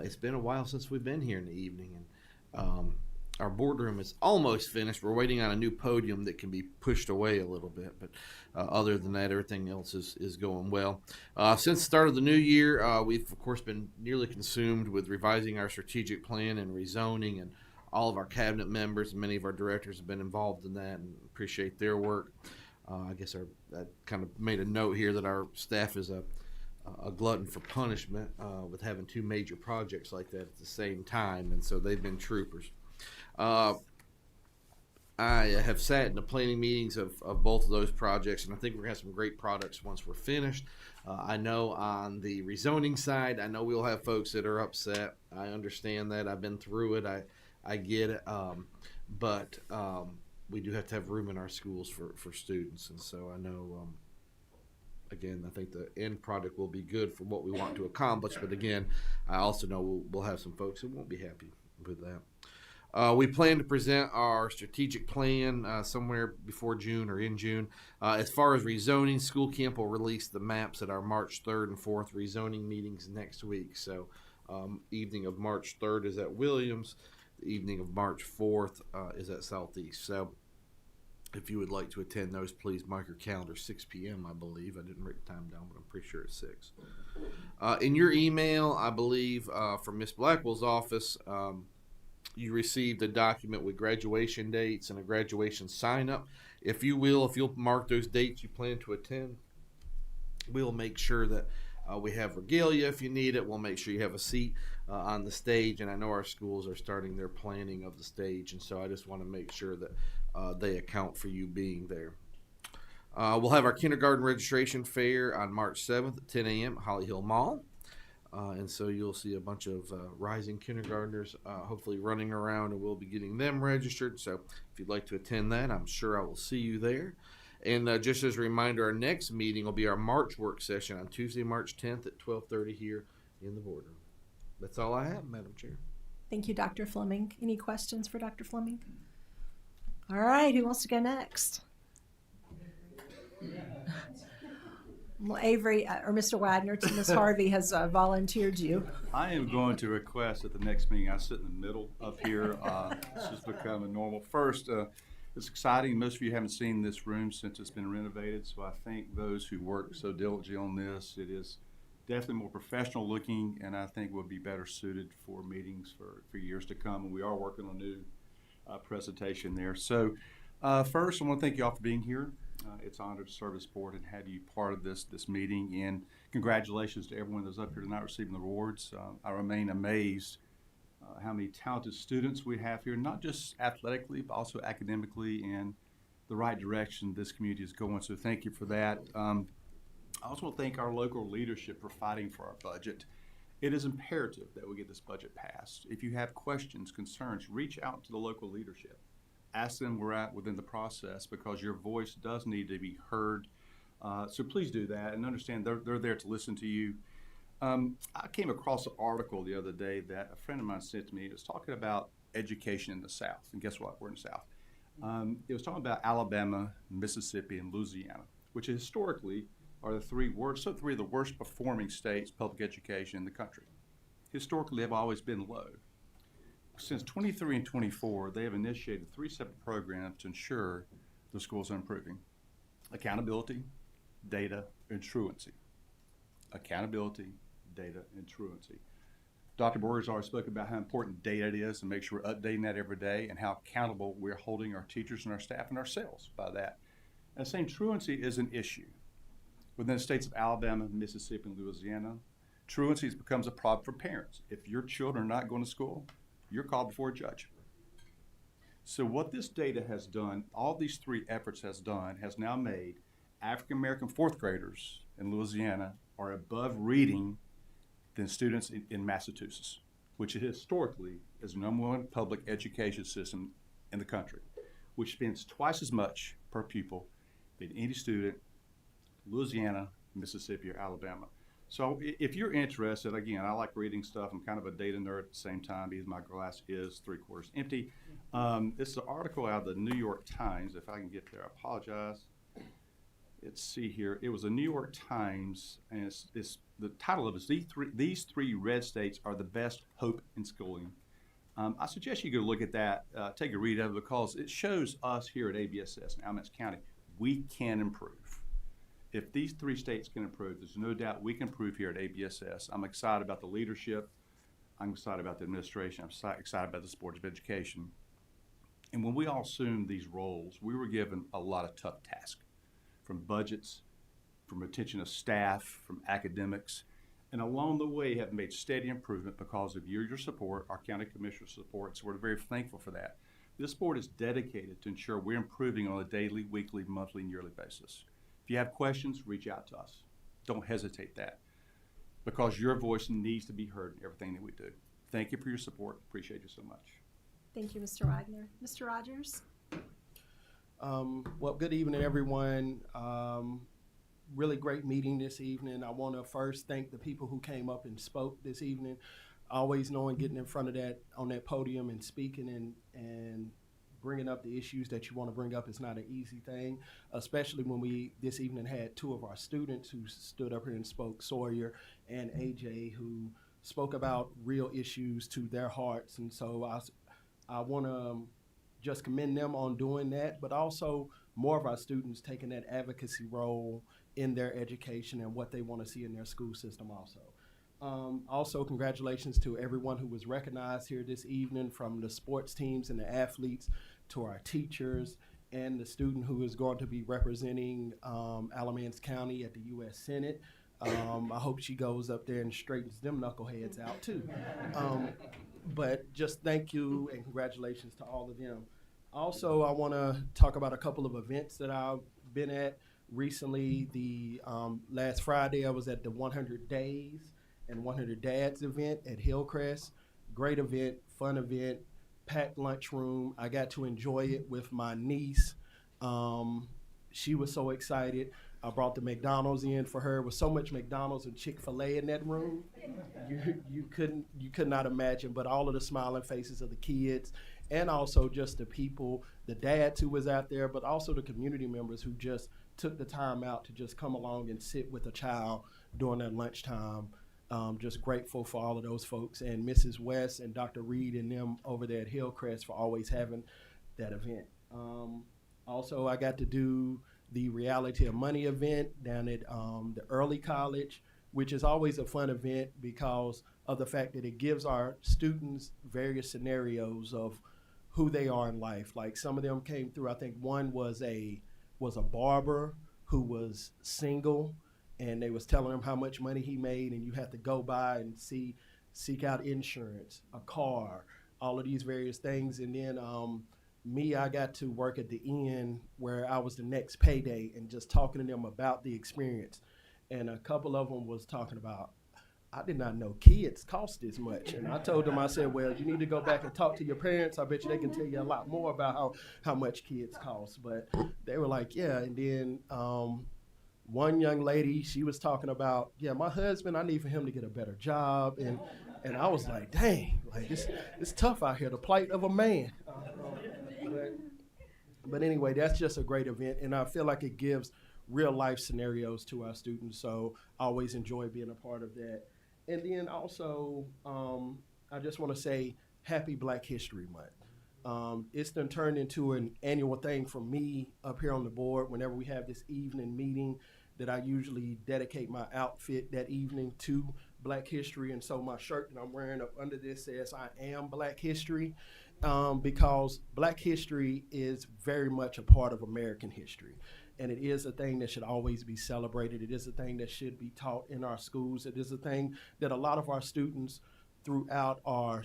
it's been a while since we've been here in the evening. And our boardroom is almost finished. We're waiting on a new podium that can be pushed away a little bit, but other than that, everything else is going well. Since the start of the new year, we've of course been nearly consumed with revising our strategic plan and rezoning, and all of our cabinet members and many of our directors have been involved in that, and appreciate their work. I guess I kind of made a note here that our staff is a glutton for punishment with having two major projects like that at the same time, and so they've been troopers. I have sat in the planning meetings of both of those projects, and I think we're going to have some great products once we're finished. I know on the rezoning side, I know we'll have folks that are upset. I understand that. I've been through it. I get it. But we do have to have room in our schools for students. And so I know, again, I think the end product will be good for what we want to accomplish. But again, I also know we'll have some folks who won't be happy with that. We plan to present our strategic plan somewhere before June or in June. As far as rezoning, school camp will release the maps at our March 3rd and 4th rezoning meetings next week. So evening of March 3rd is at Williams. The evening of March 4th is at Southeast. So if you would like to attend those, please mark your calendar, 6 p.m., I believe. I didn't write the time down, but I'm pretty sure it's 6. In your email, I believe, from Ms. Blackwell's office, you received a document with graduation dates and a graduation sign-up. If you'll mark those dates you plan to attend, we'll make sure that we have regalia if you need it. We'll make sure you have a seat on the stage, and I know our schools are starting their planning of the stage, and so I just want to make sure that they account for you being there. We'll have our kindergarten registration fair on March 7th at 10 a.m. at Holly Hill Mall. And so you'll see a bunch of rising kindergartners hopefully running around, and we'll be getting them registered. So if you'd like to attend that, I'm sure I will see you there. And just as a reminder, our next meeting will be our March work session on Tuesday, March 10th at 12:30 here in the boardroom. That's all I have, Madam Chair. Thank you, Dr. Fleming. Any questions for Dr. Fleming? All right, who wants to go next? Well, Avery or Mr. Wagner, Ms. Harvey has volunteered you. I am going to request at the next meeting, I sit in the middle up here. This has become a normal. First, it's exciting. Most of you haven't seen this room since it's been renovated, so I thank those who worked so diligently on this. It is definitely more professional looking, and I think will be better suited for meetings for years to come. And we are working on a new presentation there. So first, I want to thank you all for being here. It's an honor to serve this board and have you part of this meeting. And congratulations to everyone that's up here tonight receiving the awards. I remain amazed how many talented students we have here, not just athletically, but also academically, and the right direction this community is going. So thank you for that. I also want to thank our local leadership for fighting for our budget. It is imperative that we get this budget passed. If you have questions, concerns, reach out to the local leadership. Ask them where we're at within the process, because your voice does need to be heard. So please do that, and understand they're there to listen to you. I came across an article the other day that a friend of mine sent to me. It was talking about education in the South, and guess what? We're in the South. It was talking about Alabama, Mississippi, and Louisiana, which historically are the three of the worst performing states, public education in the country. Historically, they've always been low. Since 23 and 24, they have initiated 3 separate programs to ensure the schools are improving: accountability, data, and truancy. Accountability, data, and truancy. Dr. Borges already spoke about how important data is, and make sure we're updating that every day, and how accountable we're holding our teachers and our staff and ourselves by that. And saying truancy is an issue. Within the states of Alabama, Mississippi, and Louisiana, truancy becomes a problem for parents. If your children are not going to school, you're called before a judge. So what this data has done, all these 3 efforts has now made African American 4th graders in Louisiana are above reading than students in Massachusetts, which historically is the #1 public education system in the country, which spends twice as much per pupil than any student in Louisiana, Mississippi, or Alabama. So if you're interested, again, I like reading stuff. I'm kind of a data nerd at the same time, because my glass is 3/4 empty. This is an article out of the New York Times. If I can get there, I apologize. Let's see here. It was the New York Times, and it's the title of it is These three red states are the best hope in schooling. I suggest you go look at that, take a read of it, because it shows us here at ABSS in Alamance County, we can improve. If these 3 states can improve, there's no doubt we can improve here at ABSS. I'm excited about the leadership. I'm excited about the administration. I'm excited about the Board of Education. And when we all assumed these roles, we were given a lot of tough tasks, from budgets, from retention of staff, from academics, and along the way have made steady improvement because of your support, our county commissioner's support, so we're very thankful for that. This board is dedicated to ensure we're improving on a daily, weekly, monthly, and yearly basis. If you have questions, reach out to us. Don't hesitate that, because your voice needs to be heard in everything that we do. Thank you for your support. Appreciate you so much. Thank you, Mr. Wagner. Mr. Rogers? Well, good evening, everyone. Really great meeting this evening. I want to first thank the people who came up and spoke this evening. Always knowing getting in front of on that podium and speaking and bringing up the issues that you want to bring up is not an easy thing, especially when we this evening had 2 of our students who stood up here and spoke, Sawyer and AJ, who spoke about real issues to their hearts. And so I want to just commend them on doing that, but also more of our students taking that advocacy role in their education and what they want to see in their school system also. Also, congratulations to everyone who was recognized here this evening, from the sports teams and the athletes to our teachers and the student who is going to be representing Alamance County at the U.S. Senate. I hope she goes up there and straightens them knuckleheads out too. But just thank you and congratulations to all of them. Also, I want to talk about a couple of events that I've been at recently. The last Friday, I was at the 100 Days, and one of the dads event at Hillcrest. Great event, fun event, packed lunchroom. I got to enjoy it with my niece. She was so excited. I brought the McDonald's in for her. With so much McDonald's and Chick-fil-A in that room, you could not imagine. But all of the smiling faces of the kids, and also just the people, the dads who was out there, but also the community members who just took the time out to just come along and sit with a child during that lunchtime. Just grateful for all of those folks, and Mrs. West and Dr. Reed and them over there at Hillcrest for always having that event. Also, I got to do the Reality of Money event down at the early college, which is always a fun event because of the fact that it gives our students various scenarios of who they are in life. Like some of them came through, I think one was a barber who was single, and they was telling him how much money he made, and you have to go by and seek out insurance, a car, all of these various things. And then me, I got to work at the end where I was the next payday and just talking to them about the experience. And a couple of them was talking about, I did not know kids cost this much. And I told them, I said, well, you need to go back and talk to your parents. I bet you they can tell you a lot more about how much kids cost. But they were like, yeah. And then one young lady, she was talking about, yeah, my husband, I need for him to get a better job. And I was like, dang, like it's tough out here, the plight of a man. But anyway, that's just a great event, and I feel like it gives real life scenarios to our students, so I always enjoy being a part of that. And then also, I just want to say happy Black History Month. It's been turned into an annual thing for me up here on the board. Whenever we have this evening meeting, that I usually dedicate my outfit that evening to Black history. And so my shirt that I'm wearing up under this says I am Black history, because Black history is very much a part of American history. And it is a thing that should always be celebrated. It is a thing that should be taught in our schools. It is a thing that a lot of our students throughout our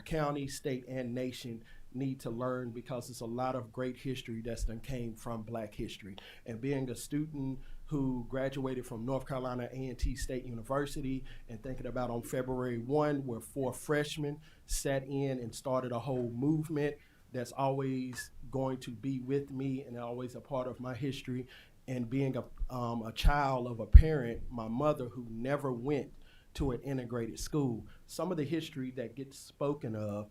county, state, and nation need to learn, because there's a lot of great history that's done came from Black history. And being a student who graduated from North Carolina A&T State University, and thinking about on February 1, where 4 freshmen sat in and started a whole movement that's always going to be with me and always a part of my history. And being a child of a parent, my mother, who never went to an integrated school, some of the history that gets spoken of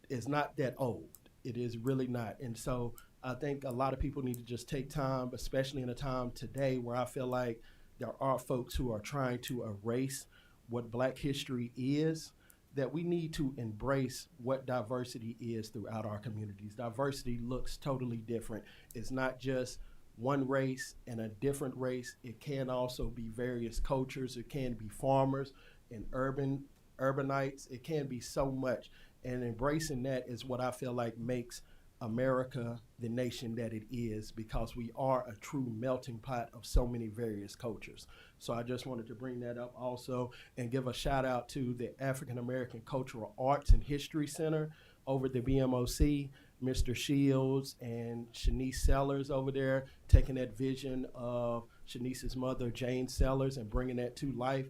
is not that old. It is really not. And so I think a lot of people need to just take time, especially in a time today where I feel like there are folks who are trying to erase what Black history is, that we need to embrace what diversity is throughout our communities. Diversity looks totally different. It's not just one race and a different race. It can also be various cultures. It can be farmers and urbanites. It can be so much. And embracing that is what I feel like makes America the nation that it is, because we are a true melting pot of so many various cultures. So I just wanted to bring that up also, and give a shout out to the African American Cultural Arts and History Center over at the BMOC, Mr. Shields and Shanice Sellers over there, taking that vision of Shanice's mother, Jane Sellers, and bringing that to life.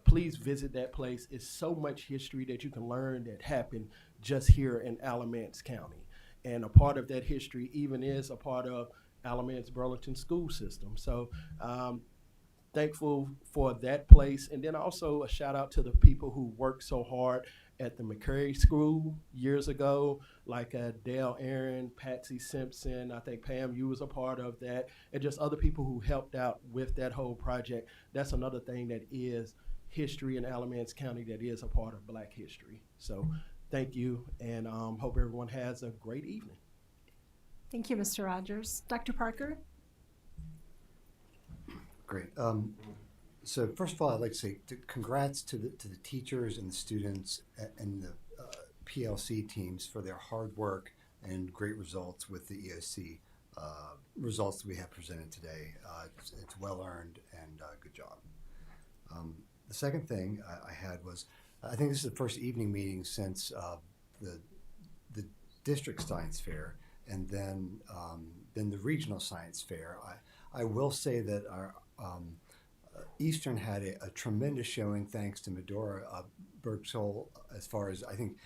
Please visit that place. It's so much history that you can learn that happened just here in Alamance County. And a part of that history even is a part of Alamance Burlington school system. So thankful for that place. And then also a shout out to the people who worked so hard at the McCurry School years ago, like Dale Aaron, Patsy Simpson. I think Pam, you was a part of that, and just other people who helped out with that whole project. That's another thing that is history in Alamance County that is a part of Black history. So thank you, and hope everyone has a great evening. Thank you, Mr. Rogers. Dr. Parker? Great. So first of all, I'd like to say congrats to the teachers and the students and the PLC teams for their hard work and great results with the EOC results that we have presented today. It's well earned, and good job. The second thing I had was, I think this is the first evening meeting since the district science fair, and then the regional science fair. I will say that our Eastern had a tremendous showing thanks to Medora Bergsol, as far as I think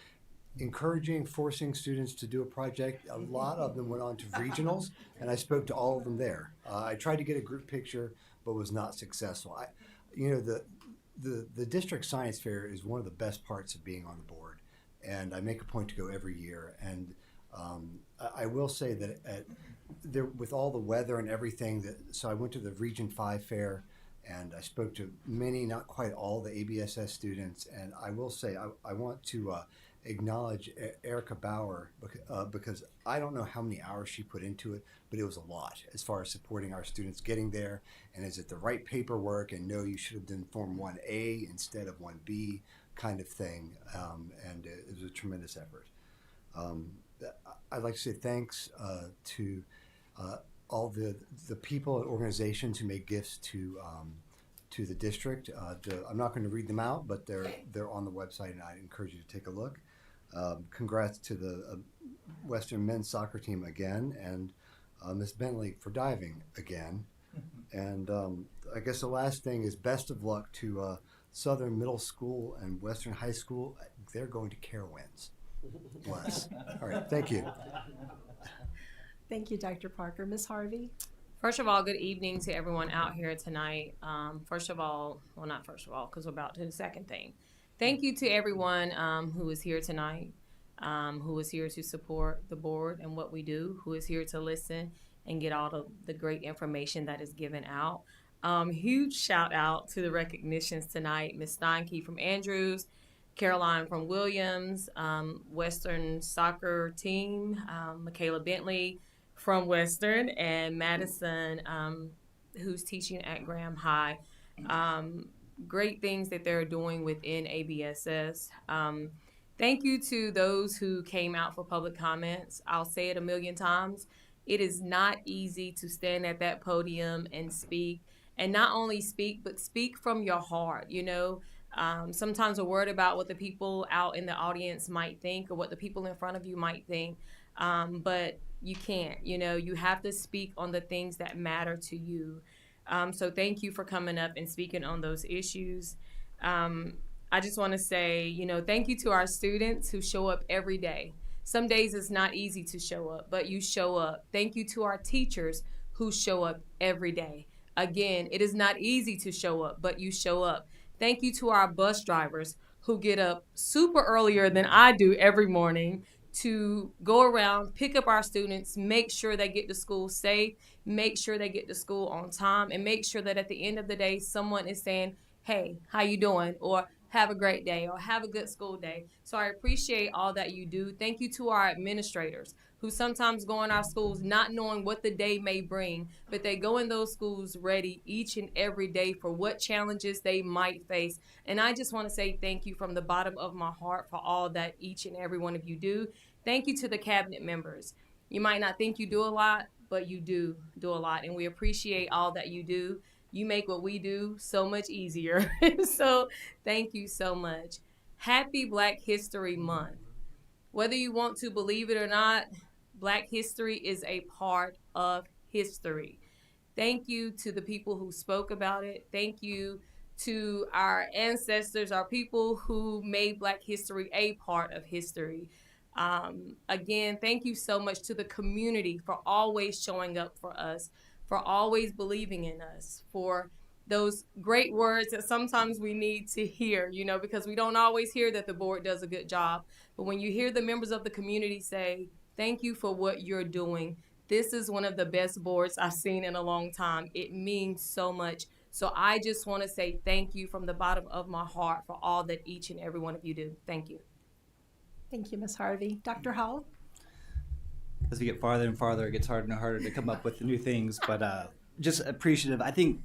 encouraging, forcing students to do a project. A lot of them went on to regionals, and I spoke to all of them there. I tried to get a group picture, but was not successful. The district science fair is one of the best parts of being on the board, and I make a point to go every year. And I will say that there, with all the weather and everything, so I went to the Region 5 fair, and I spoke to many, not quite all, the ABSS students. And I will say I want to acknowledge Erica Bauer, because I don't know how many hours she put into it, but it was a lot as far as supporting our students getting there. And is it the right paperwork? And no, you should have done Form 1A instead of 1B kind of thing. And it was a tremendous effort. I'd like to say thanks to all the people and organizations who made gifts to the district. I'm not going to read them out, but they're on the website, and I encourage you to take a look. Congrats to the Western men's soccer team again, and Miss Bentley for diving again. And I guess the last thing is best of luck to Southern Middle School and Western High School. They're going to Carowinds. Bless. All right, thank you. Thank you, Dr. Parker. Ms. Harvey? First of all, good evening to everyone out here tonight. First of all, well, not first of all, because we're about to do the second thing. Thank you to everyone who is here tonight, who is here to support the board and what we do, who is here to listen and get all of the great information that is given out. Huge shout out to the recognitions tonight. Ms. Steinke from Andrews, Caroline from Williams, Western soccer team, Michaela Bentley from Western, and Madison, who's teaching at Graham High. Great things that they're doing within ABSS. Thank you to those who came out for public comments. I'll say it a million times. It is not easy to stand at that podium and speak, and not only speak, but speak from your heart. You know, sometimes we're worried about what the people out in the audience might think or what the people in front of you might think, but you can't. You know, you have to speak on the things that matter to you. So thank you for coming up and speaking on those issues. I just want to say, you know, thank you to our students who show up every day. Some days it's not easy to show up, but you show up. Thank you to our teachers who show up every day. Again, it is not easy to show up, but you show up. Thank you to our bus drivers who get up super earlier than I do every morning to go around, pick up our students, make sure they get to school safe, make sure they get to school on time, and make sure that at the end of the day, someone is saying, hey, how you doing? Or have a great day, or have a good school day. So I appreciate all that you do. Thank you to our administrators who sometimes go in our schools not knowing what the day may bring, but they go in those schools ready each and every day for what challenges they might face. And I just want to say thank you from the bottom of my heart for all that each and every one of you do. Thank you to the cabinet members. You might not think you do a lot, but you do a lot, and we appreciate all that you do. You make what we do so much easier. So thank you so much. Happy Black History Month. Whether you want to believe it or not, Black history is a part of history. Thank you to the people who spoke about it. Thank you to our ancestors, our people who made Black history a part of history. Again, thank you so much to the community for always showing up for us, for always believing in us, for those great words that sometimes we need to hear, you know, because we don't always hear that the board does a good job. But when you hear the members of the community say, thank you for what you're doing, this is one of the best boards I've seen in a long time. It means so much. So I just want to say thank you from the bottom of my heart for all that each and every one of you do. Thank you. Thank you, Ms. Harvey. Dr. Hall? As we get farther and farther, it gets harder and harder to come up with new things, but just appreciative. I think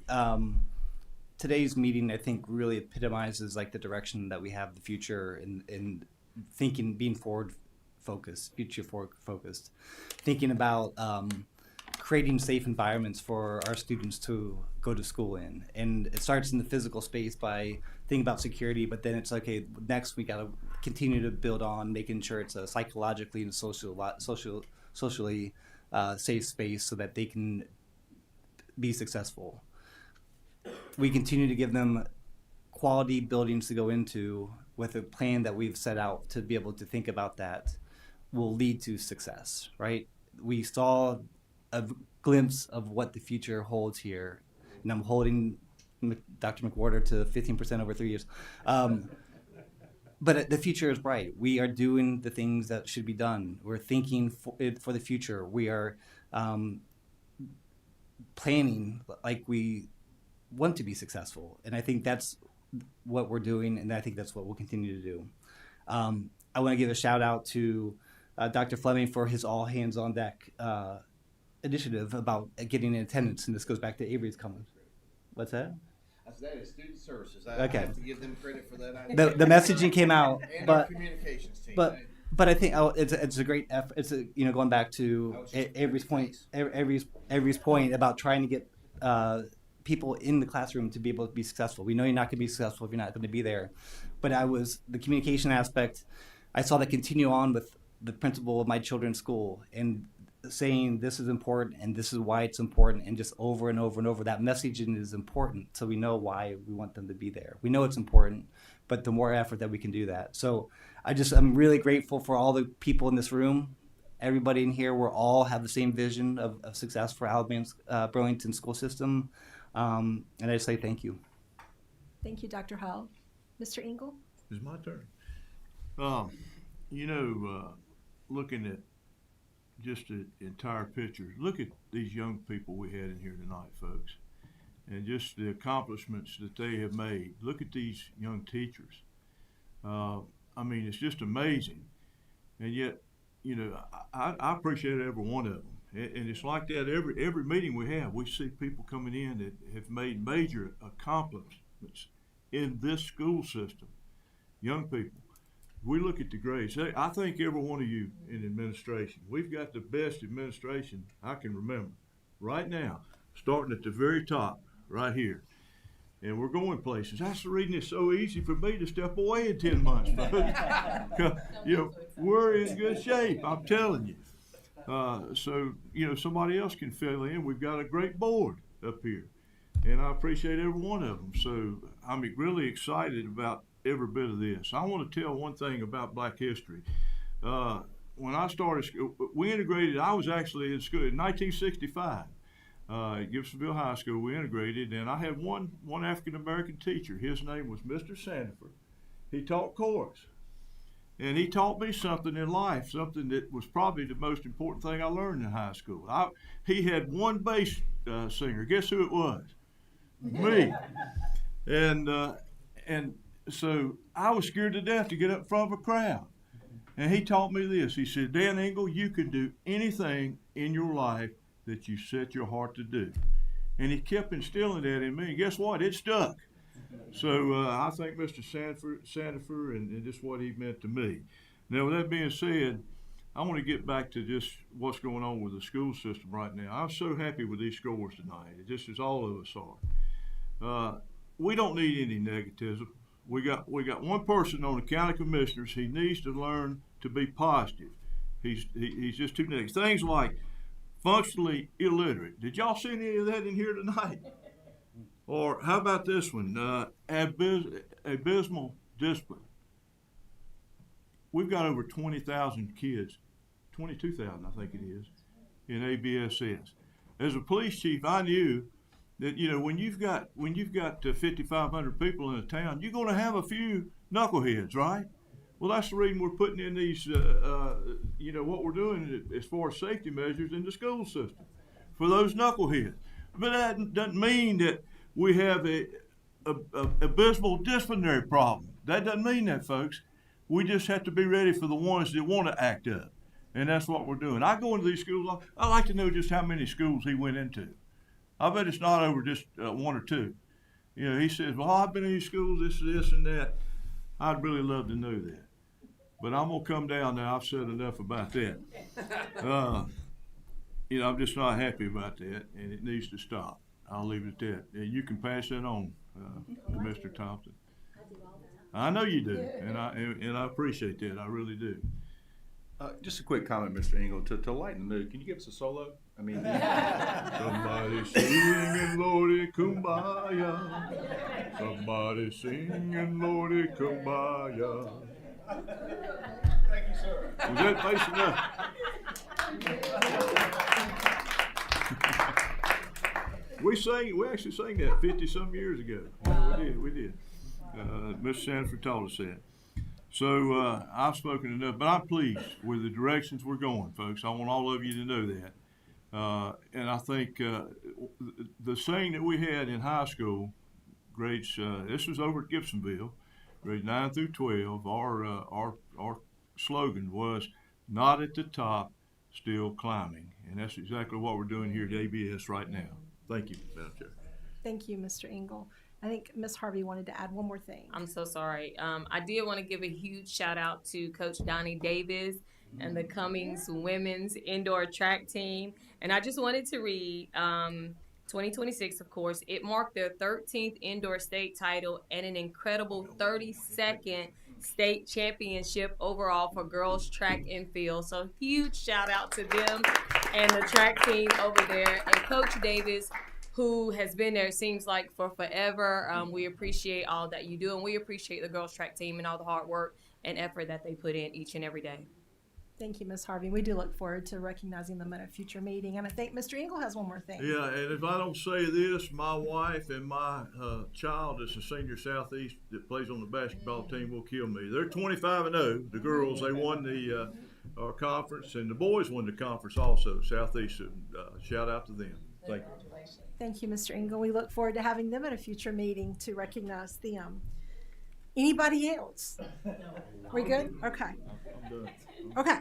today's meeting, I think, really epitomizes like the direction that we have the future in thinking, being forward focused, future forward focused, thinking about creating safe environments for our students to go to school in. And it starts in the physical space by thinking about security, but then it's okay, next we got to continue to build on making sure it's a psychologically and socially safe space so that they can be successful. we continue to give them quality buildings to go into with a plan that we've set out to be able to think about that will lead to success, right? We saw a glimpse of what the future holds here, and I'm holding Dr. McWhorter to 15% over 3 years. But the future is bright. We are doing the things that should be done. We're thinking for the future. We are planning like we want to be successful. And I think that's what we're doing, and I think that's what we'll continue to do. I want to give a shout out to Dr. Fleming for his all hands on deck initiative about getting in attendance, and this goes back to Avery's comment. What's that? That is student services. I Okay. have to give them credit for that. The messaging came out, and but our communications team. but I think it's a great effort. It's going back to Avery's point about trying to get people in the classroom to be able to be successful. We know you're not going to be successful if you're not going to be there, but the communication aspect. I saw that continue on with the principal of my children's school and saying this is important and this is why it's important, and just over and over and over. That messaging is important, so we know why we want them to be there. We know it's important, but the more effort that we can do that. So I'm really grateful for all the people in this room, everybody in here. We all have the same vision of success for Alabama's Burlington school system, and I just say thank you. Thank you, Dr. Hull. Mr. Engel? It's my turn. Looking at just the entire picture, look at these young people we had in here tonight, folks, and just the accomplishments that they have made. Look at these young teachers. It's just amazing. And yet, I appreciate every one of them. And it's like that every meeting we have. We see people coming in that have made major accomplishments in this school system. Young people. We look at the grades. I think every one of you in administration, we've got the best administration I can remember right now, starting at the very top right here. And we're going places. That's the reason it's so easy for me to step away in 10 months, folks. We're in good shape, I'm telling you. Somebody else can fill in. We've got a great board up here, and I appreciate every one of them. So I'm really excited about every bit of this. I want to tell one thing about Black history. When I started school, we integrated. I was actually in school in 1965. At Gibsonville High School, we integrated, and I had one African-American teacher. His name was Mr. Sanford. He taught chorus, and he taught me something in life, something that was probably the most important thing I learned in high school. He had one bass singer. Guess who it was? Me. And so I was scared to death to get up in front of a crowd. And he taught me this. He said, Dan Engel, you can do anything in your life that you set your heart to do. And he kept instilling that in me. And guess what? It stuck. So I thank Mr. Sandifer and just what he meant to me. Now, with that being said, I want to get back to just what's going on with the school system right now. I'm so happy with these scores tonight, just as all of us are. We don't need any negativism. We got one person on the county commissioners. He needs to learn to be positive. He's just too negative. Things like functionally illiterate. Did y'all see any of that in here tonight? Or how about this one? Abysmal discipline. We've got over 20,000 kids, 22,000 I think it is, in ABSS. As a police chief, I knew that when you've got 5,500 people in a town, you're going to have a few knuckleheads, right? Well, that's the reason we're putting in these, what we're doing as far as safety measures in the school system for those knuckleheads. But that doesn't mean that we have a abysmal disciplinary problem. That doesn't mean that, folks. We just have to be ready for the ones that want to act up, and that's what we're doing. I go into these schools. I like to know just how many schools he went into. I bet it's not over just one or two. He says, well, I've been in these schools, this, and that. I'd really love to know that. But I'm going to come down now. I've said enough about that. I'm just not happy about that, and it needs to stop. I'll leave it at that. And you can pass that on to Mr. Thompson. I know you do, and I appreciate that. I really do. Just a quick comment, Mr. Engel. To lighten the mood, can you give us a solo? I mean, somebody singing Lordy Kumbaya. Somebody singing Lordy Kumbaya. Thank you, sir. Was that face enough? We actually sang that 50-some years ago. We did. Mr. Sanford taught us that. So I've spoken enough, but I'm pleased with the directions we're going, folks. I want all of you to know that. And I think the saying that we had in high school, grades, this was over at Gibsonville, grades 9 through 12, our slogan was, "Not at the top, still climbing." And that's exactly what we're doing here at ABS right now. Thank you, Madam Chair. Thank you, Mr. Engel. I think Ms. Harvey wanted to add one more thing. I'm so sorry. I did want to give a huge shout out to Coach Donnie Davis and the Cummings women's indoor track team. And I just wanted to read 2026, of course. It marked their 13th indoor state title and an incredible 32nd state championship overall for girls track and field. So huge shout out to them and the track team over there. And Coach Davis, who has been there, it seems like, for forever. We appreciate all that you do, and we appreciate the girls track team and all the hard work and effort that they put in each and every day. Thank you, Ms. Harvey. We do look forward to recognizing them at a future meeting. And I think Mr. Engel has one more thing. Yeah, and if I don't say this, my wife and my child that's a senior Southeast that plays on the basketball team will kill me. They're 25-0. The girls, they won the our conference, and the boys won the conference also, Southeast. Shout out to them. Thank you. Thank you, Mr. Engel. We look forward to having them at a future meeting to recognize them. Anybody else? We good? Okay. I'm done. Okay.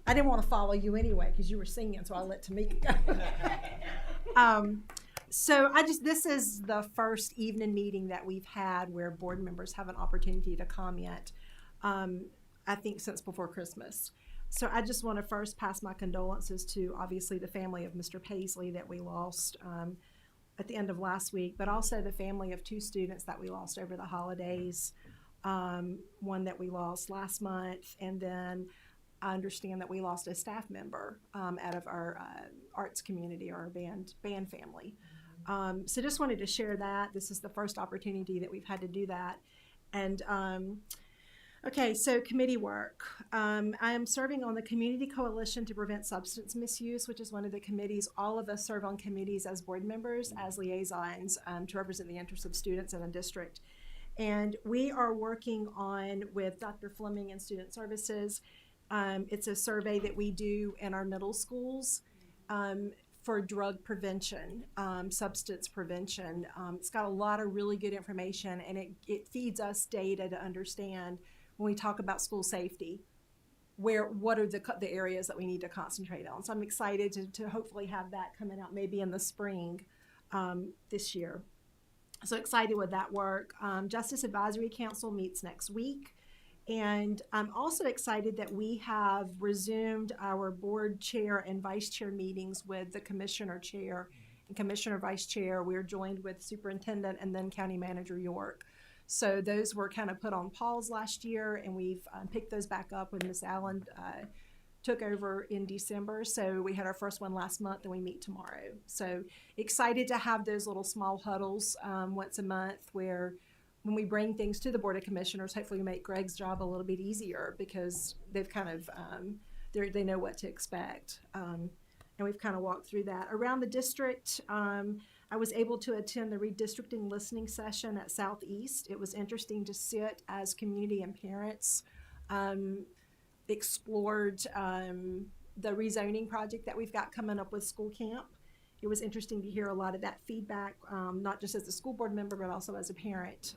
I didn't want to follow you anyway because you were singing, so I let Tamika go. So this is the first evening meeting that we've had where board members have an opportunity to comment, I think since before Christmas. So I just want to first pass my condolences to obviously the family of Mr. Paisley that we lost at the end of last week, but also the family of 2 students that we lost over the holidays, one that we lost last month, and then I understand that we lost a staff member out of our arts community, our band family. So just wanted to share that. This is the first opportunity that we've had to do that. And okay, so committee work. I am serving on the Community Coalition to Prevent Substance Misuse, which is one of the committees. All of us serve on committees as board members, as liaisons, to represent the interests of students in a district. And we are working on, with Dr. Fleming and Student Services, it's a survey that we do in our middle schools for drug prevention, substance prevention. It's got a lot of really good information, and it feeds us data to understand when we talk about school safety, what are the areas that we need to concentrate on. So I'm excited to hopefully have that coming out maybe in the spring this year. So excited with that work. Justice Advisory Council meets next week. And I'm also excited that we have resumed our board chair and vice chair meetings with the commissioner chair and commissioner vice chair. We're joined with superintendent and then county manager York. So those were kind of put on pause last year, and we've picked those back up when Ms. Allen took over in December. So we had our first one last month, and we meet tomorrow. So excited to have those little small huddles once a month where when we bring things to the Board of Commissioners, hopefully we make Greg's job a little bit easier because they've kind of, they know what to expect. And we've kind of walked through that. Around the district, I was able to attend the redistricting listening session at Southeast. It was interesting to sit as community and parents explored the rezoning project that we've got coming up with school camp. It was interesting to hear a lot of that feedback, not just as a school board member, but also as a parent.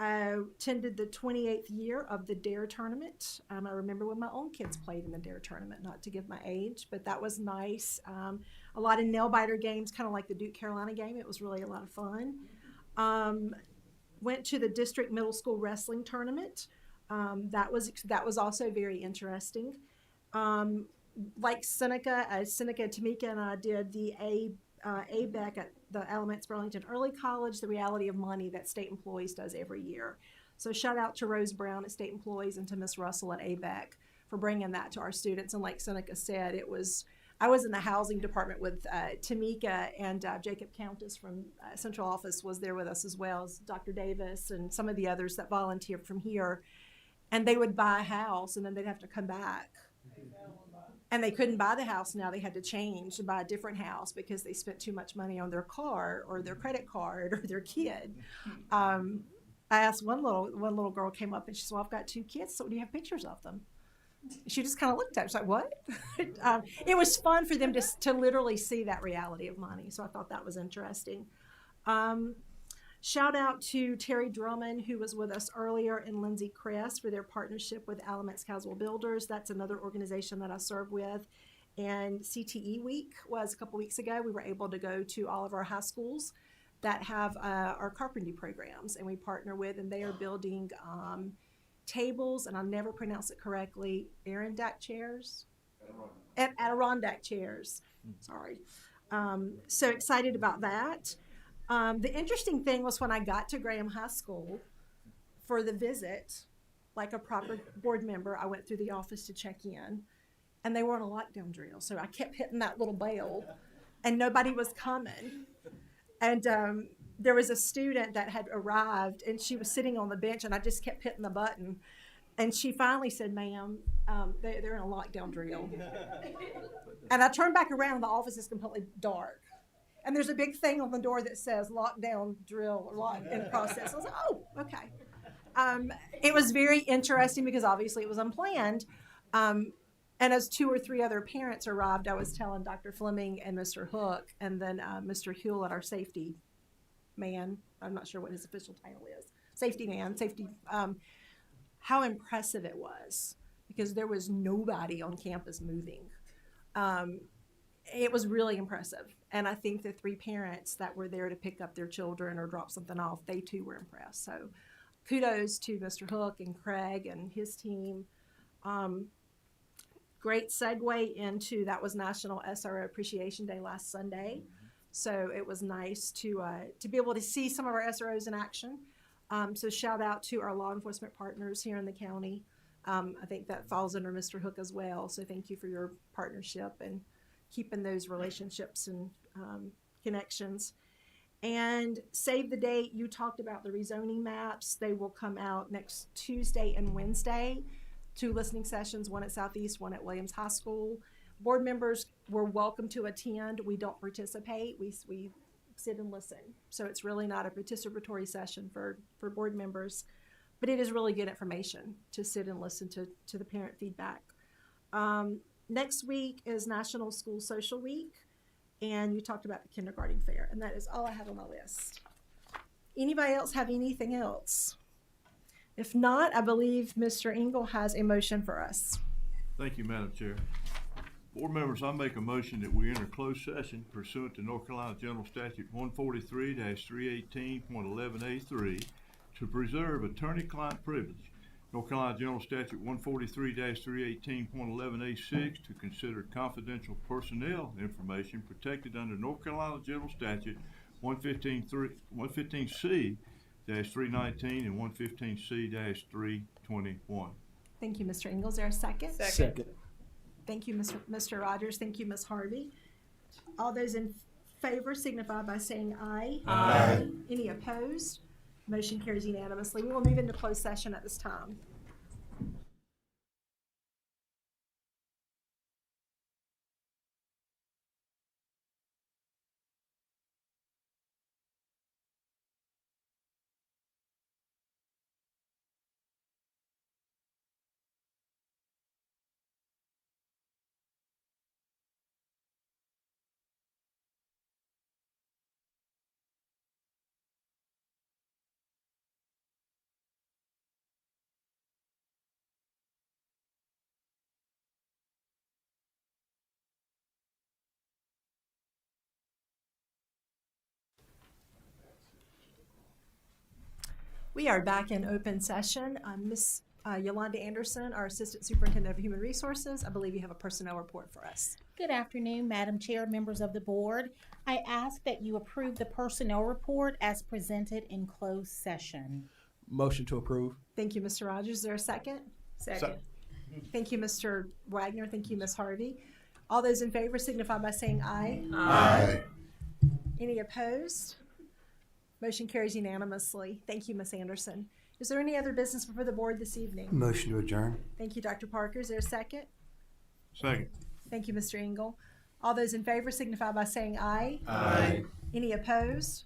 I attended the 28th year of the DARE tournament. I remember when my own kids played in the DARE tournament, not to give my age, but that was nice. A lot of nail-biter games, kind of like the Duke Carolina game. It was really a lot of fun. Went to the district middle school wrestling tournament. That was also very interesting. Like Seneca, Tamika and I did the ABEC at the Alamance Burlington Early College, the Reality of Money that state employees does every year. So shout out to Rose Brown at State Employees and to Miss Russell at ABEC for bringing that to our students. And like Seneca said, it was I was in the housing department with Tamika, and Jacob Countess from Central Office was there with us, as well as Dr. Davis and some of the others that volunteered from here. And they would buy a house, and then they'd have to come back. And they couldn't buy the house now. They had to change and buy a different house because they spent too much money on their car or their credit card or their kid. I asked one little girl came up and she said, "Well, I've got 2 kids, so do you have pictures of them?" She just kind of looked at it. She's like, "What?" It was fun for them to literally see that reality of money. So I thought that was interesting. Shout out to Terry Drummond, who was with us earlier, and Lindsay Kress for their partnership with Alamance Casual Builders. That's another organization that I serve with. And CTE Week was a couple weeks ago. We were able to go to all of our high schools that have our carpentry programs, and we partner with, and they are building tables, and I'll never pronounce it correctly, Adirondack chairs? Adirondack chairs. Sorry. So excited about that. The interesting thing was when I got to Graham High School for the visit, like a proper board member, I went through the office to check in, and they were on a lockdown drill. So I kept hitting that little bell, and nobody was coming. And there was a student that had arrived, and she was sitting on the bench, and I just kept hitting the button. And she finally said, "Ma'am, they're in a lockdown drill." And I turned back around, and the office is completely dark. And there's a big thing on the door that says lockdown drill or lock in process. I was like, "Oh, okay." It was very interesting because obviously it was unplanned. And as 2 or 3 other parents arrived, I was telling Dr. Fleming and Mr. Hook, and then Mr. Hewlett, our safety man, I'm not sure what his official title is, safety man, how impressive it was, because there was nobody on campus moving. It was really impressive. And I think the 3 parents that were there to pick up their children or drop something off, they too were impressed. So kudos to Mr. Hook and Craig and his team. Great segue into, that was National SRO Appreciation Day last Sunday. So it was nice to be able to see some of our SROs in action. So shout out to our law enforcement partners here in the county. I think that falls under Mr. Hook as well. So thank you for your partnership and keeping those relationships and connections. And save the date, you talked about the rezoning maps. They will come out next Tuesday and Wednesday. 2 listening sessions, one at Southeast, one at Williams High School. Board members were welcome to attend. We don't participate. We sit and listen. So it's really not a participatory session for board members, but it is really good information to sit and listen to the parent feedback. Next week is National School Social Week, and you talked about the kindergarten fair, and that is all I have on my list. Anybody else have anything else? If not, I believe Mr. Engel has a motion for us. Thank you, Madam Chair. Board members, I make a motion that we enter closed session pursuant to North Carolina General Statute 143-318.11A3 to preserve attorney-client privilege. North Carolina General Statute 143-318.11A6 to consider confidential personnel information protected under North Carolina General Statute 115C-319 and 115C-321. Thank you, Mr. Engel. Is there a second? Second. Thank you, Mr. Rogers. Thank you, Ms. Harvey. All those in favor signify by saying aye. Aye. Any opposed? Motion carries unanimously. We will move into closed session at this time. We are back in open session. Ms. Yolanda Anderson, our Assistant Superintendent of Human Resources, I believe you have a personnel report for us. Good afternoon, Madam Chair, members of the board. I ask that you approve the personnel report as presented in closed session. Motion to approve. Thank you, Mr. Rogers. Is there a second? Second. Thank you, Mr. Wagner. Thank you, Ms. Harvey. All those in favor signify by saying aye. Aye. Any opposed? Motion carries unanimously. Thank you, Ms. Anderson. Is there any other business before the board this evening? Motion to adjourn. Thank you, Dr. Parker. Is there a second? Second. Thank you, Mr. Engel. All those in favor signify by saying aye. Aye. Any opposed?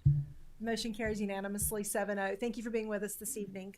Motion carries unanimously 7-0. Thank you for being with us this evening.